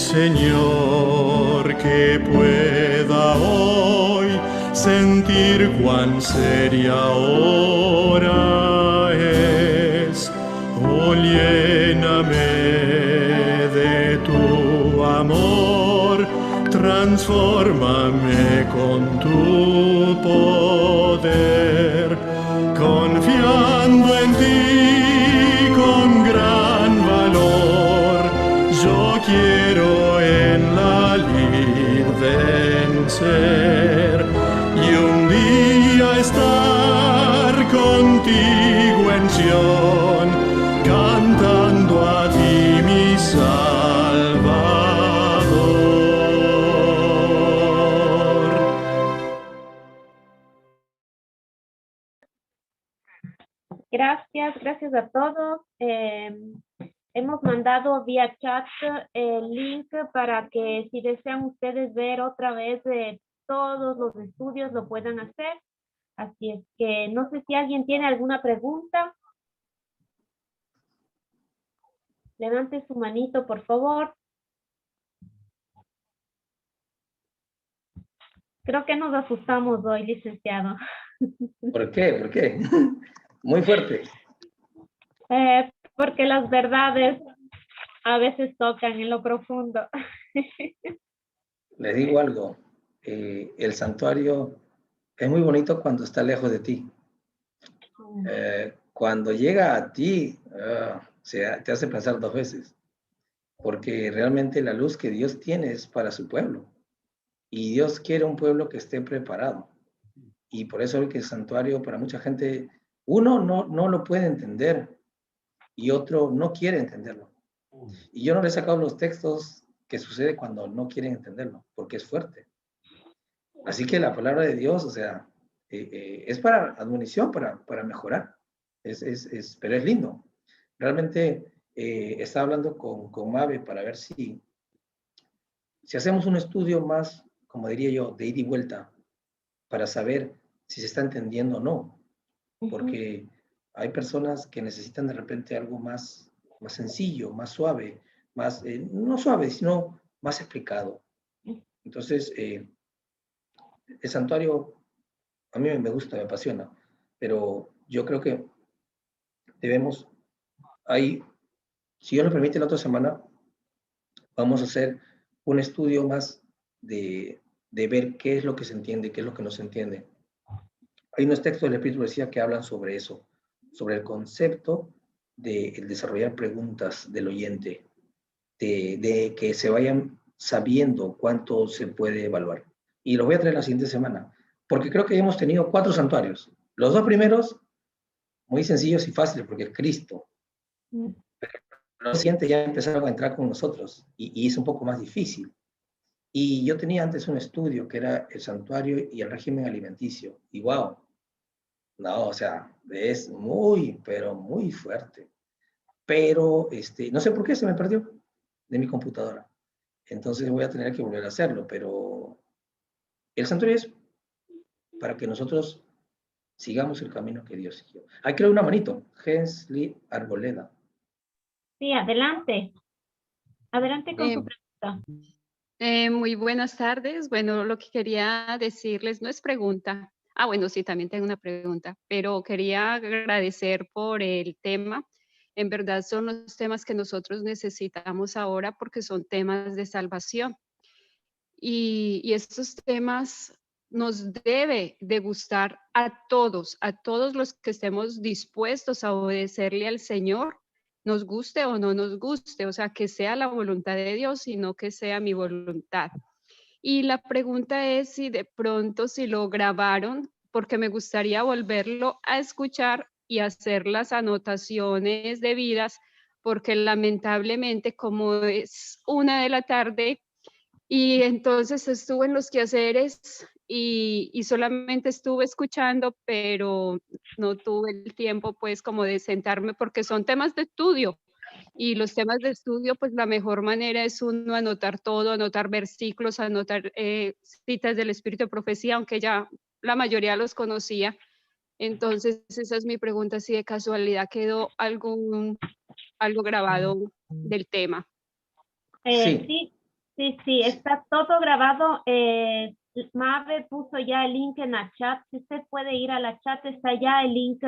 Señor, que pueda hoy sentir cuán seria hora es. Oh, lléname de tu amor, transfórmame con tu poder, confiando en ti con gran valor. Yo quiero en la lid vencer y un día estar contigo en Sion, cantando a ti mi Salvador. Gracias a todos. Hemos mandado vía chat el link para que si desean ustedes ver otra vez todos los estudios lo puedan hacer. Así es que no sé si alguien tiene alguna pregunta. Levante su manito, por favor. Creo que nos asustamos hoy, licenciado. ¿Por qué? ¿Por qué? Muy fuerte. Porque las verdades a veces tocan en lo profundo. Les digo algo. El santuario es muy bonito cuando está lejos de ti. Cuando llega a ti, te hace pensar dos veces. Porque realmente la luz que Dios tiene es para su pueblo. Y Dios quiere un pueblo que esté preparado. Y por eso el santuario para mucha gente, uno no lo puede entender y otro no quiere entenderlo. Y yo no le he sacado los textos que sucede cuando no quieren entenderlo, porque es fuerte. Así que la palabra de Dios, o sea, es para admonición, para mejorar. Pero es lindo. Realmente estaba hablando con Mabe para ver si hacemos un estudio más, como diría yo, de ida y vuelta, para saber si se está entendiendo o no. Porque hay personas que necesitan de repente algo más sencillo, más suave, más, no suave, sino más explicado. Entonces, el santuario a mí me gusta, me apasiona, pero yo creo que debemos, si Dios nos permite, la otra semana vamos a hacer un estudio más de ver qué es lo que se entiende, qué es lo que no se entiende. Hay unos textos del Espíritu decía que hablan sobre eso, sobre el concepto de desarrollar preguntas del oyente, de que se vayan sabiendo cuánto se puede evaluar. Y los voy a traer la siguiente semana, porque creo que hemos tenido 4 santuarios. Los 2 primeros, muy sencillos y fáciles, porque es Cristo. Los siguientes ya empezaron a entrar con nosotros, y es un poco más difícil. Y yo tenía antes un estudio que era el santuario y el régimen alimenticio, y wow, no, o sea, es muy, pero muy fuerte. Pero no sé por qué se me perdió de mi computadora. Entonces voy a tener que volver a hacerlo, pero el santuario es para que nosotros sigamos el camino que Dios siguió. Hay que dar una manito. Hensley Arboleda. Sí, adelante. Adelante con su pregunta. Muy buenas tardes. Bueno, lo que quería decirles no es pregunta. Bueno, sí, también tengo una pregunta, pero quería agradecer por el tema. En verdad son los temas que nosotros necesitamos ahora porque son temas de salvación. Y estos temas nos debe de gustar a todos los que estemos dispuestos a obedecerle al Señor, nos guste o no nos guste, o sea, que sea la voluntad de Dios y no que sea mi voluntad. Y la pregunta es si de pronto si lo grabaron, porque me gustaría volverlo a escuchar y hacer las anotaciones debidas, porque lamentablemente como es 1 de la tarde y entonces estuve en los quehaceres y solamente estuve escuchando, pero no tuve el tiempo pues como de sentarme porque son temas de estudio. Y los temas de estudio, pues la mejor manera es uno anotar todo, anotar versículos, anotar citas del Espíritu de Profecía, aunque ya la mayoría los conocía. Entonces, esa es mi pregunta, si de casualidad quedó algo grabado del tema. Sí. Sí, Sí, está todo grabado. Mabe puso ya el link en la chat. Si usted puede ir a la chat, está ya el link.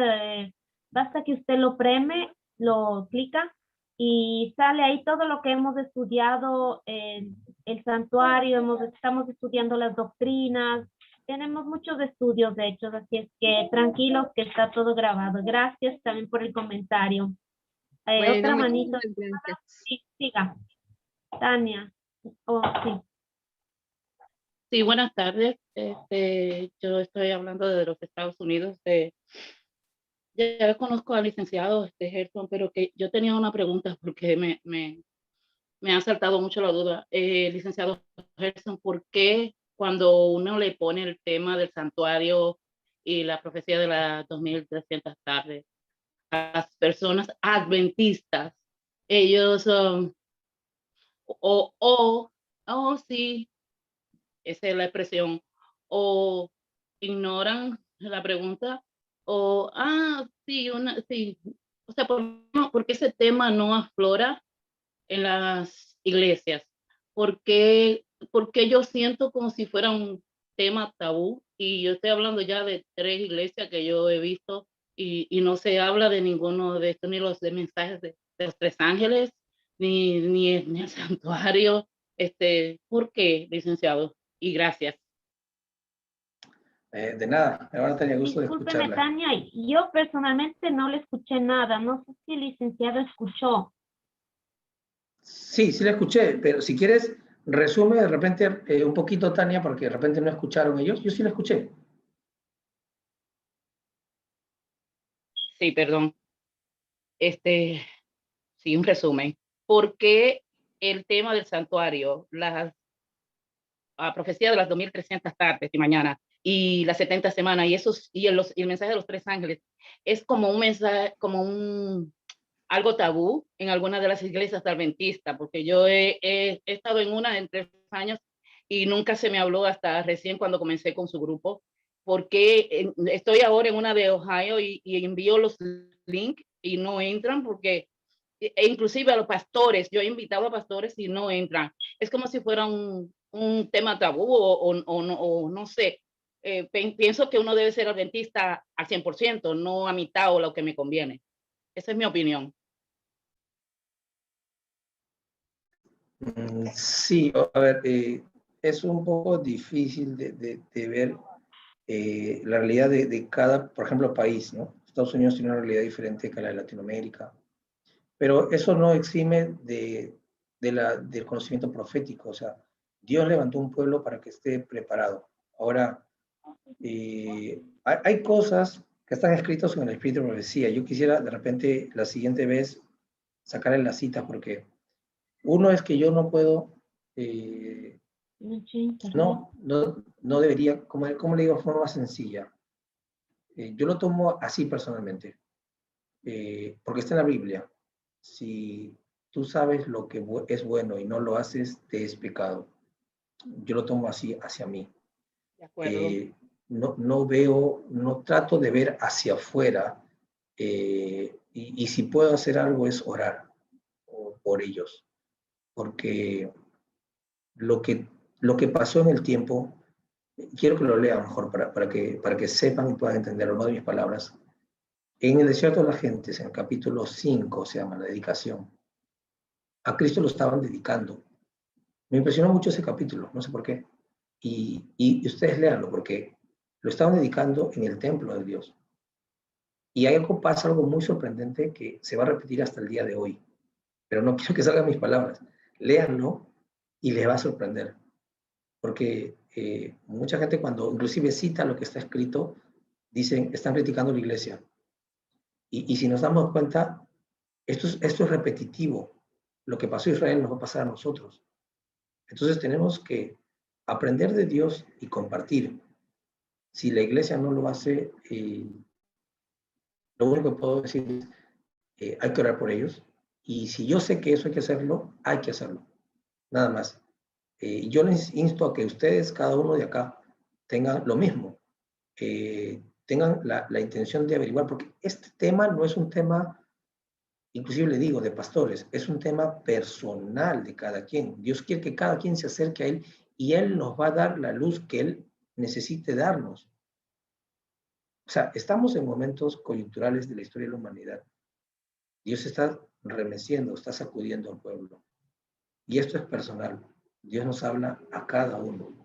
Basta que usted lo preme, lo clica y sale ahí todo lo que hemos estudiado, el santuario, estamos estudiando las doctrinas. Tenemos muchos estudios, de hecho, así es que tranquilos que está todo grabado. Gracias también por el comentario. Bueno, Otra manito. muchísimas gracias. Sí, siga. Tania. Oh, sí. Sí, buenas tardes. Yo estoy hablando de los Estados Unidos. Ya conozco al licenciado Gerson, pero que yo tenía una pregunta porque me ha saltado mucho la duda. Licenciado Gerson, ¿por qué cuando uno le pone el tema del santuario y la profecía de las 2300 tardes, a las personas adventistas, ellos, sí, esa es la expresión, o ignoran la pregunta, sí, sí. O sea, ¿por qué ese tema no aflora en las iglesias? ¿Por qué yo siento como si fuera un tema tabú? Y yo estoy hablando ya de 3 iglesias que yo he visto y no se habla de ninguno de estos, ni los de mensajes de los 3 ángeles, ni el santuario. ¿Por qué, licenciado? Y gracias. De nada, ahora tenía gusto de Discúlpeme, escucharla. Tania, yo personalmente no le escuché nada. No sé si el licenciado escuchó. Sí, sí la escuché, pero si quieres, resume de repente un poquito, Tania, porque de repente no escucharon ellos. Yo sí la escuché. Sí, perdón. Sí, un resumen. ¿Por qué el tema del santuario, la profecía de las 2300 tardes y mañana y las 70 semanas y el mensaje de los 3 ángeles es como un mensaje, algo tabú en algunas de las iglesias adventistas? Porque yo he estado en una en 3 años y nunca se me habló hasta recién cuando comencé con su grupo, porque estoy ahora en una de Ohio y envío los links y no entran porque inclusive a los pastores, yo he invitado a pastores y no entran. Es como si fuera un tema tabú o no sé. Pienso que uno debe ser adventista al 100%, no a mitad o lo que me conviene. Esa es mi opinión. Sí, a ver, es un poco difícil de ver la realidad de cada, por ejemplo, país, ¿no? Estados Unidos tiene una realidad diferente que la de Latinoamérica, pero eso no exime del conocimiento profético. O sea, Dios levantó un pueblo para que esté preparado. Ahora, hay cosas que están escritas en el Espíritu de Profecía. Yo quisiera de repente la siguiente vez sacarle la cita porque uno es que yo no puedo, no debería, ¿cómo le digo de forma sencilla? Yo lo tomo así personalmente, porque está en la Biblia. Si tú sabes lo que es bueno y no lo haces, te es pecado. Yo lo tomo así hacia mí. De acuerdo. No veo, no trato de ver hacia afuera, y si puedo hacer algo es orar por ellos, porque lo que pasó en el tiempo, quiero que lo lea mejor para que sepan y puedan entender lo de mis palabras. En el desierto de las gentes, en el capítulo 5, se llama la dedicación. A Cristo lo estaban dedicando. Me impresionó mucho ese capítulo, no sé por qué. Y ustedes léanlo, porque lo estaban dedicando en el templo de Dios. Y pasa algo muy sorprendente que se va a repetir hasta el día de hoy. Pero no quiero que salgan mis palabras. Léanlo y les va a sorprender. Porque mucha gente cuando inclusive cita lo que está escrito, están criticando la iglesia. Y si nos damos cuenta, esto es repetitivo. Lo que pasó a Israel nos va a pasar a nosotros. Entonces tenemos que aprender de Dios y compartir. Si la iglesia no lo hace, lo único que puedo decir es, hay que orar por ellos. Y si yo sé que eso hay que hacerlo. Nada más. Yo les insto a que ustedes, cada uno de acá, tengan lo mismo. Tengan la intención de averiguar, porque este tema no es un tema inclusive le digo, de pastores, es un tema personal de cada quien. Dios quiere que cada quien se acerque a Él y Él nos va a dar la luz que Él necesite darnos. O sea, estamos en momentos coyunturales de la historia de la humanidad. Dios está remeciendo, está sacudiendo al pueblo. Y esto es personal. Dios nos habla a cada uno.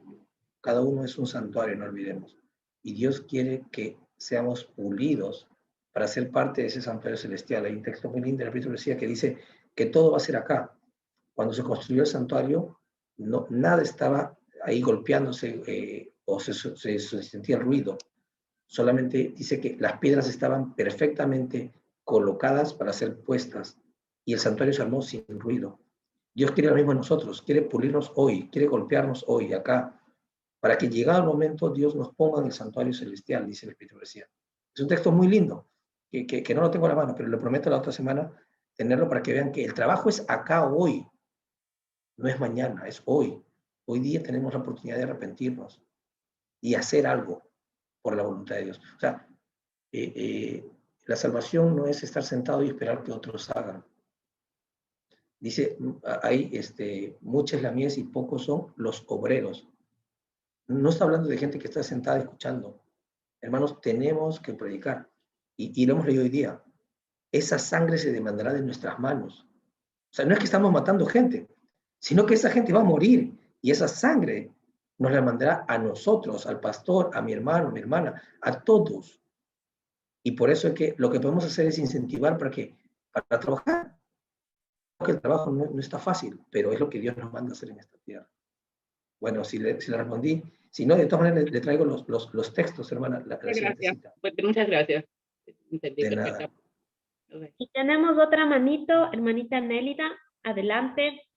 Cada uno es un santuario, no olvidemos. Y Dios quiere que seamos pulidos para ser parte de ese santuario celestial. Hay un texto muy lindo en la profecía que dice que todo va a ser acá. Cuando se construyó el santuario, no, nada estaba ahí golpeándose o se sentía ruido. Solamente dice que las piedras estaban perfectamente colocadas para ser puestas y el santuario se armó sin ruido. Dios quiere lo mismo en nosotros, quiere pulirnos hoy, quiere golpearnos hoy, acá, para que llegado el momento Dios nos ponga en el santuario celestial, dice el Espíritu Profecía. Es un texto muy lindo, que no lo tengo a la mano, pero le prometo la otra semana tenerlo para que vean que el trabajo es acá hoy, no es mañana, es hoy. Hoy día tenemos la oportunidad de arrepentirnos y hacer algo por la voluntad de Dios. O sea, la salvación no es estar sentado y esperar que otros hagan. Dice, hay muchas la mies y pocos son los obreros. No está hablando de gente que está sentada escuchando. Hermanos, tenemos que predicar. Y lo hemos leído hoy día. Esa sangre se demandará de nuestras manos. O sea, no es que estamos matando gente, sino que esa gente va a morir. Y esa sangre nos la mandará a nosotros, al pastor, a mi hermano, a mi hermana, a todos. Y por eso es que lo que podemos hacer es incentivar para trabajar. Que el trabajo no está fácil, pero es lo que Dios nos manda a hacer en esta tierra. Bueno, si le respondí, si no, de todas maneras le traigo los textos, hermana. Gracias. Pues, muchas gracias. Entendí de perfectamente. nada. Okay. Y tenemos otra manito, hermanita Nélida, adelante.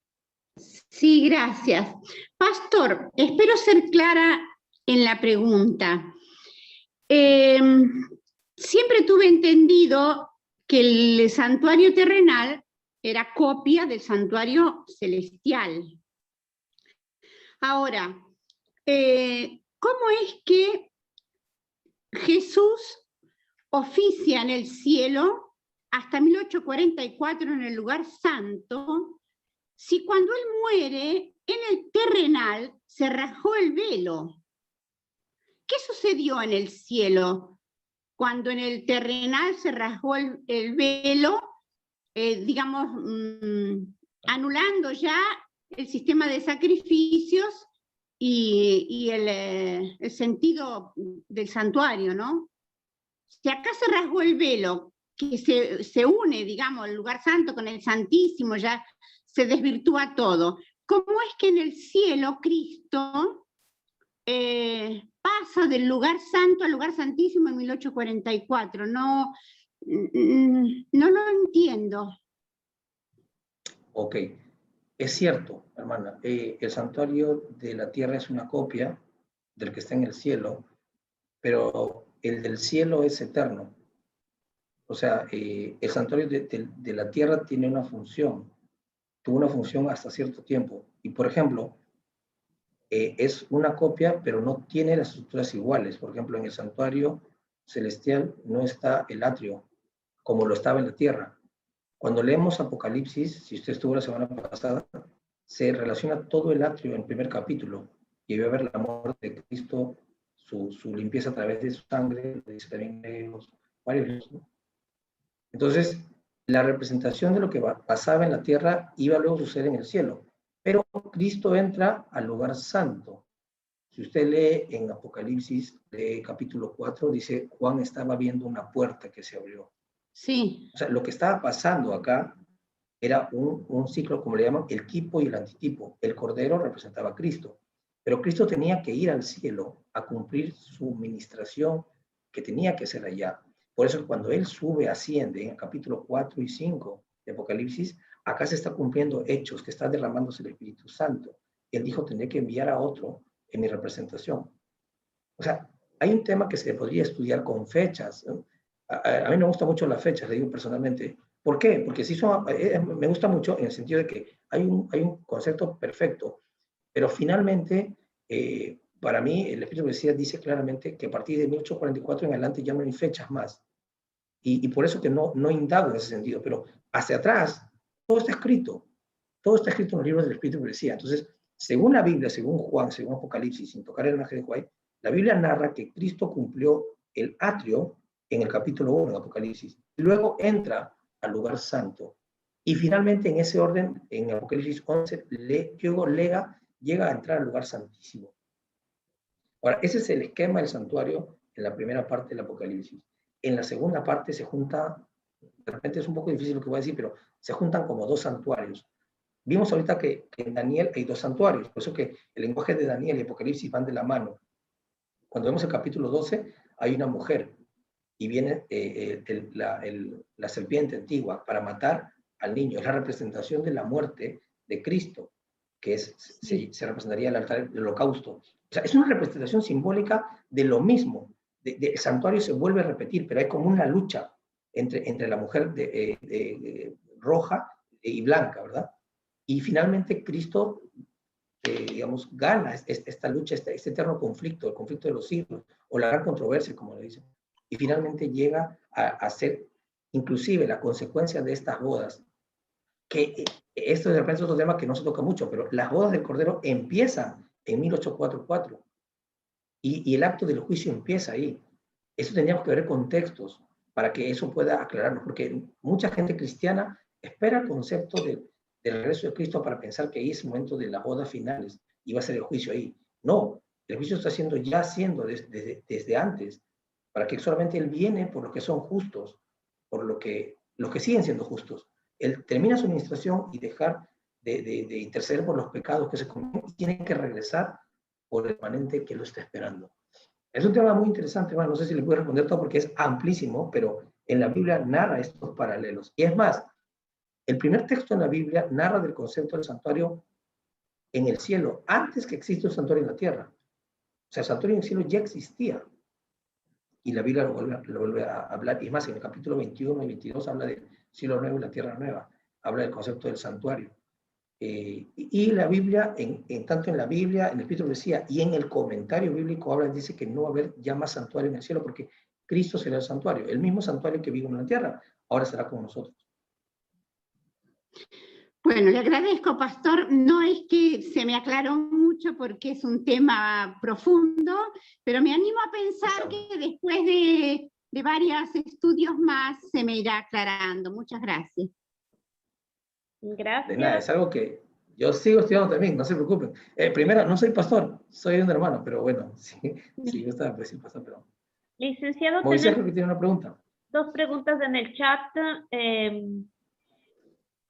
Sí, gracias. Pastor, espero ser clara en la pregunta. Siempre tuve entendido que el santuario terrenal era copia del santuario celestial. Ahora, ¿cómo es que Jesús oficia en el cielo hasta 1844 en el lugar santo, si cuando él muere en el terrenal se rasgó el velo? ¿Qué sucedió en el cielo cuando en el terrenal se rasgó el velo, digamos, anulando ya el sistema de sacrificios y el sentido del santuario, ¿no? Si acá se rasgó el velo, que se une, digamos, el lugar santo con el santísimo, ya se desvirtúa todo. ¿Cómo es que en el cielo Cristo pasa del lugar santo al lugar santísimo en 1844? No lo entiendo. Ok, es cierto, hermana, el santuario de la tierra es una copia del que está en el cielo, pero el del cielo es eterno. O sea, el santuario de la tierra tiene una función, tuvo una función hasta cierto tiempo. Y por ejemplo, es una copia, pero no tiene las estructuras iguales. Por ejemplo, en el santuario celestial no está el atrio, como lo estaba en la tierra. Cuando leemos Apocalipsis, si usted estuvo la semana pasada, se relaciona todo el atrio en el primer capítulo, y va a ver la muerte de Cristo, su limpieza a través de su sangre, dice también varios, ¿no? Entonces, la representación de lo que pasaba en la tierra iba luego a suceder en el cielo. Pero Cristo entra al lugar santo. Si usted lee en Apocalipsis, capítulo 4, dice, Juan estaba viendo una puerta que se abrió. Sí. O sea, lo que estaba pasando acá era un ciclo, como le llaman, el tipo y el antitipo. El cordero representaba a Cristo, pero Cristo tenía que ir al cielo a cumplir su ministración que tenía que ser allá. Por eso cuando Él sube, asciende, en el capítulo 4 y 5 de Apocalipsis, acá se está cumpliendo hechos, que está derramándose el Espíritu Santo. Él dijo, tendré que enviar a otro en mi representación. O sea, hay un tema que se podría estudiar con fechas, ¿no? A mí me gusta mucho las fechas, le digo personalmente. ¿Por qué? Porque sí me gusta mucho en el sentido de que hay un concepto perfecto, pero finalmente, para mí, el Espíritu Profecía dice claramente que a partir de 1844 en adelante ya no hay fechas más. Y por eso que no indago en ese sentido, pero hacia atrás, todo está escrito en los libros del Espíritu y Profecía. Entonces, según la Biblia, según Juan, según Apocalipsis, sin tocar el ángel de Juan, la Biblia narra que Cristo cumplió el atrio en el capítulo 1 de Apocalipsis. Y luego entra al lugar santo. Y finalmente, en ese orden, en Apocalipsis 11, luego llega a entrar al lugar santísimo. Ahora, ese es el esquema del santuario en la primera parte del Apocalipsis. En la segunda parte se junta, de repente es un poco difícil lo que voy a decir, pero se juntan como dos santuarios. Vimos ahorita que en Daniel hay dos santuarios, por eso que el lenguaje de Daniel y Apocalipsis van de la mano. Cuando vemos el capítulo 12, hay una mujer y viene la serpiente antigua para matar al niño. Es la representación de la muerte de Cristo, que se representaría el altar del holocausto. O sea, es una representación simbólica de lo mismo. El santuario se vuelve a repetir, pero hay como una lucha entre la mujer roja y blanca, ¿verdad? Y finalmente Cristo, digamos, gana esta lucha, este eterno conflicto, el conflicto de los siglos, o la gran controversia, como le dicen. Y finalmente llega a ser, inclusive, la consecuencia de estas bodas, que esto de repente es otro tema que no se toca mucho, pero las bodas del Cordero empiezan en 1844, y el acto del juicio empieza ahí. Eso teníamos que ver contextos para que eso pueda aclararnos, porque mucha gente cristiana espera el concepto del regreso de Cristo para pensar que ahí es el momento de las bodas finales y va a ser el juicio ahí. No, el juicio está haciendo desde antes, para que solamente Él viene por los que son justos, por los que siguen siendo justos. Él termina su administración y dejar de interceder por los pecados que se cometen, y tiene que regresar por el remanente que lo está esperando. Es un tema muy interesante, no sé si le puedo responder todo porque es amplísimo, pero en la Biblia narra estos paralelos. Y es más, el primer texto en la Biblia narra del concepto del santuario en el cielo, antes que exista un santuario en la tierra. O sea, el santuario en el cielo ya existía. Y la Biblia lo vuelve a hablar. Y es más, en el capítulo 21 y 22 habla del cielo nuevo y la tierra nueva. Habla del concepto del santuario. Y la Biblia, tanto en la Biblia, en el Espíritu decía, y en el comentario bíblico dice que no va a haber ya más santuario en el cielo porque Cristo será el santuario. El mismo santuario que vive en la tierra, ahora será con nosotros. Bueno, le agradezco, pastor. No es que se me aclaró mucho porque es un tema profundo, pero me animo a pensar que después de varios estudios más se me irá aclarando. Muchas gracias. Gracias. De nada, es algo que yo sigo estudiando también, no se preocupen. Primero, no soy pastor, soy un hermano, pero bueno, sí yo estaba pues, sin pastor, pero... Licenciado, Moisés creo que tiene una pregunta. Dos preguntas en el chat.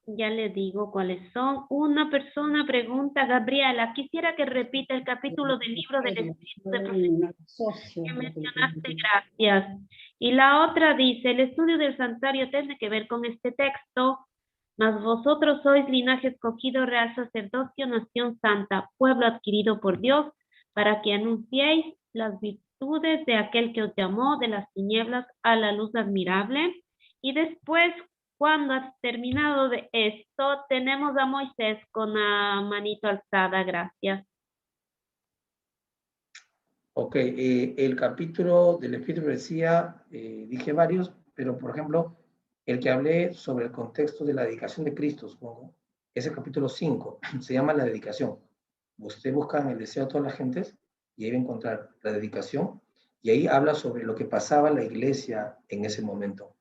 Ya le digo cuáles son. Una persona pregunta, Gabriela, quisiera que repita el capítulo del libro del Espíritu de Profecía que mencionaste, gracias. Y la otra dice, el estudio del santuario tiene que ver con este texto, mas vosotros sois linaje escogido, real sacerdocio, nación santa, pueblo adquirido por Dios, para que anunciéis las virtudes de aquel que os llamó de las tinieblas a la luz admirable. Y después, cuando has terminado de esto, tenemos a Moisés con la manito alzada. Gracias. Ok, el capítulo del Espíritu decía, dije varios, pero por ejemplo, el que hablé sobre el contexto de la dedicación de Cristo, supongo, es el capítulo 5, se llama la dedicación. Usted busca en el deseo de todas las gentes y ahí va a encontrar la dedicación, y ahí habla sobre lo que pasaba en la iglesia en ese momento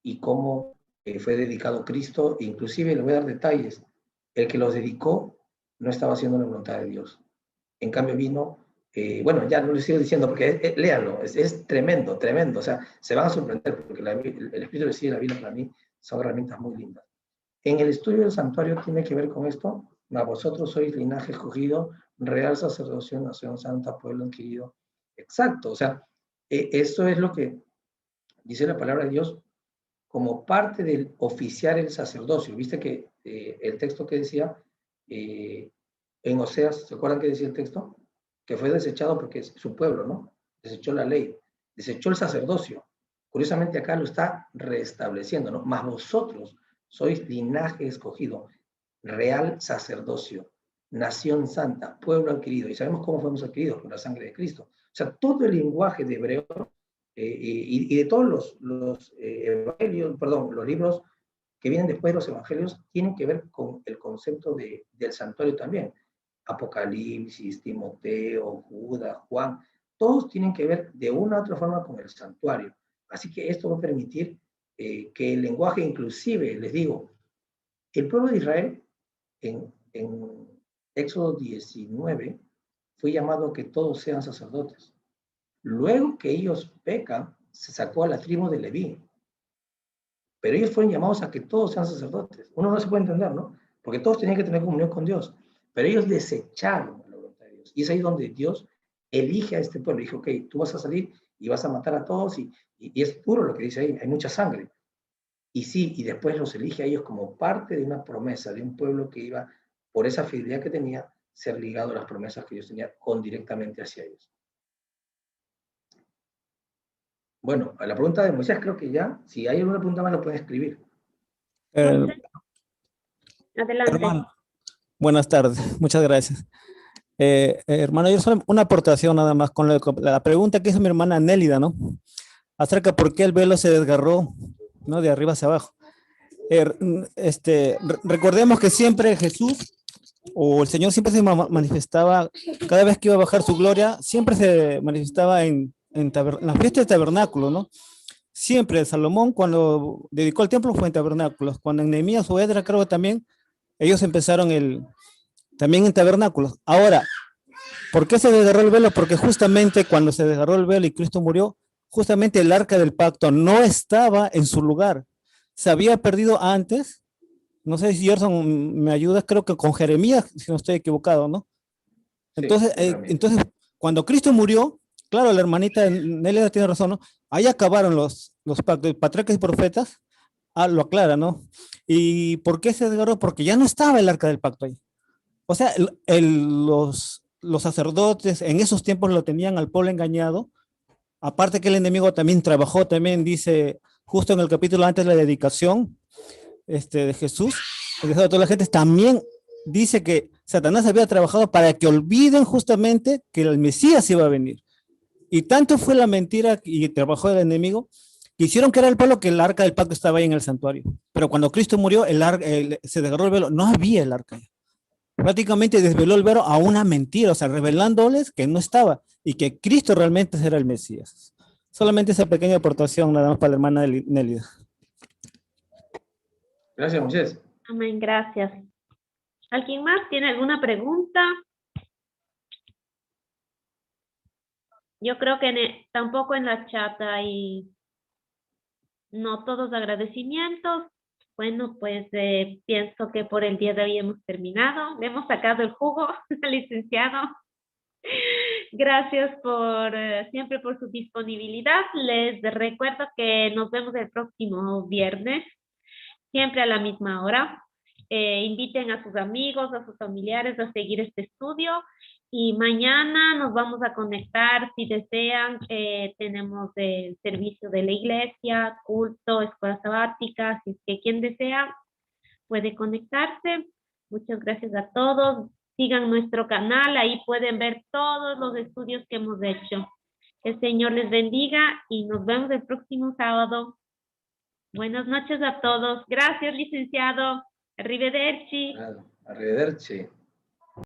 y cómo fue dedicado Cristo. Inclusive le voy a dar detalles. El que los dedicó no estaba haciendo la voluntad de Dios. En cambio vino, bueno, ya no les sigo diciendo porque léanlo, es tremendo, tremendo. O sea, se van a sorprender porque el Espíritu de la Biblia para mí son herramientas muy lindas. En el estudio del santuario tiene que ver con esto. A vosotros sois linaje escogido, real sacerdocio, nación santa, pueblo adquirido. Exacto, o sea, eso es lo que dice la palabra de Dios como parte del oficiar el sacerdocio. Viste que el texto que decía en Oseas, ¿se acuerdan que decía el texto? Que fue desechado porque es su pueblo, ¿no? Desechó la ley, desechó el sacerdocio. Curiosamente acá lo está restableciendo, ¿no? Mas vosotros sois linaje escogido, real sacerdocio, nación santa, pueblo adquirido. Y sabemos cómo fuimos adquiridos por la sangre de Cristo. O sea, todo el lenguaje de hebreo y de todos los evangelios, perdón, los libros que vienen después de los evangelios tienen que ver con el concepto del santuario también. Apocalipsis, Timoteo, Judas, Juan, todos tienen que ver de una u otra forma con el santuario. Así que esto va a permitir que el lenguaje inclusive, les digo, el pueblo de Israel en Éxodo 19 fue llamado a que todos sean sacerdotes. Luego que ellos pecan, se sacó a la tribu de Leví. Pero ellos fueron llamados a que todos sean sacerdotes. Uno no se puede entender, ¿no? Porque todos tenían que tener comunión con Dios. Pero ellos desecharon la voluntad de Dios. Y es ahí donde Dios elige a este pueblo. Dijo, ok, tú vas a salir y vas a matar a todos. Y es duro lo que dice ahí, hay mucha sangre. Y sí, y después los elige a ellos como parte de una promesa, de un pueblo que iba, por esa fidelidad que tenía, ser ligado a las promesas que Dios tenía directamente hacia ellos. Bueno, a la pregunta de Moisés creo que ya, si hay alguna pregunta más lo pueden escribir. Adelante. Hermano, buenas tardes, muchas gracias. Hermano, yo solo una aportación nada más con la pregunta que hizo mi hermana Nélida, ¿no? Acerca de por qué el velo se desgarró, ¿no? De arriba hacia abajo. Recordemos que siempre Jesús o el Señor siempre se manifestaba, cada vez que iba a bajar su gloria, siempre se manifestaba en la fiesta del tabernáculo, ¿no? Siempre Salomón cuando dedicó el templo fue en tabernáculos, cuando en Nehemías o Edra creo que también ellos empezaron también en tabernáculos. Ahora, ¿por qué se desgarró el velo? Porque justamente cuando se desgarró el velo y Cristo murió, justamente el arca del pacto no estaba en su lugar. Se había perdido antes, no sé si Gerson me ayuda, creo que con Jeremías, si no estoy equivocado, ¿no? Entonces, entonces cuando Cristo murió, claro, la hermanita Nélida tiene razón, ¿no? Ahí acabaron los pactos, patriarcas y profetas, lo aclara, ¿no? ¿Y por qué se desgarró? Porque ya no estaba el arca del pacto ahí. O sea, los sacerdotes en esos tiempos lo tenían al pueblo engañado. Aparte que el enemigo también trabajó, también dice, justo en el capítulo antes de la dedicación de Jesús, a toda la gente, también dice que Satanás había trabajado para que olviden justamente que el Mesías iba a venir. Y tanto fue la mentira y trabajó del enemigo, que hicieron que era el pueblo que el arca del pacto estaba ahí en el santuario. Pero cuando Cristo murió, se desgarró el velo, no había el arca. Prácticamente desveló el velo a una mentira, o sea, revelándoles que no estaba y que Cristo realmente era el Mesías. Solamente esa pequeña aportación nada más para la hermana Nélida. Gracias, Moisés. Amén, gracias. ¿Alguien más tiene alguna pregunta? Yo creo que tampoco en la chat hay no todos agradecimientos. Bueno, pues pienso que por el día de hoy hemos terminado. Le hemos sacado el jugo al licenciado. Gracias siempre por su disponibilidad. Les recuerdo que nos vemos el próximo viernes, siempre a la misma hora. Inviten a sus amigos, a sus familiares a seguir este estudio. Y mañana nos vamos a conectar, si desean, tenemos el servicio de la iglesia, culto, escuela sabática, si es que quien desea puede conectarse. Muchas gracias a todos. Sigan nuestro canal, ahí pueden ver todos los estudios que hemos hecho. Que el Señor les bendiga y nos vemos el próximo sábado. Buenas noches a todos. Gracias, licenciado. Arrivederci. Arrivederci.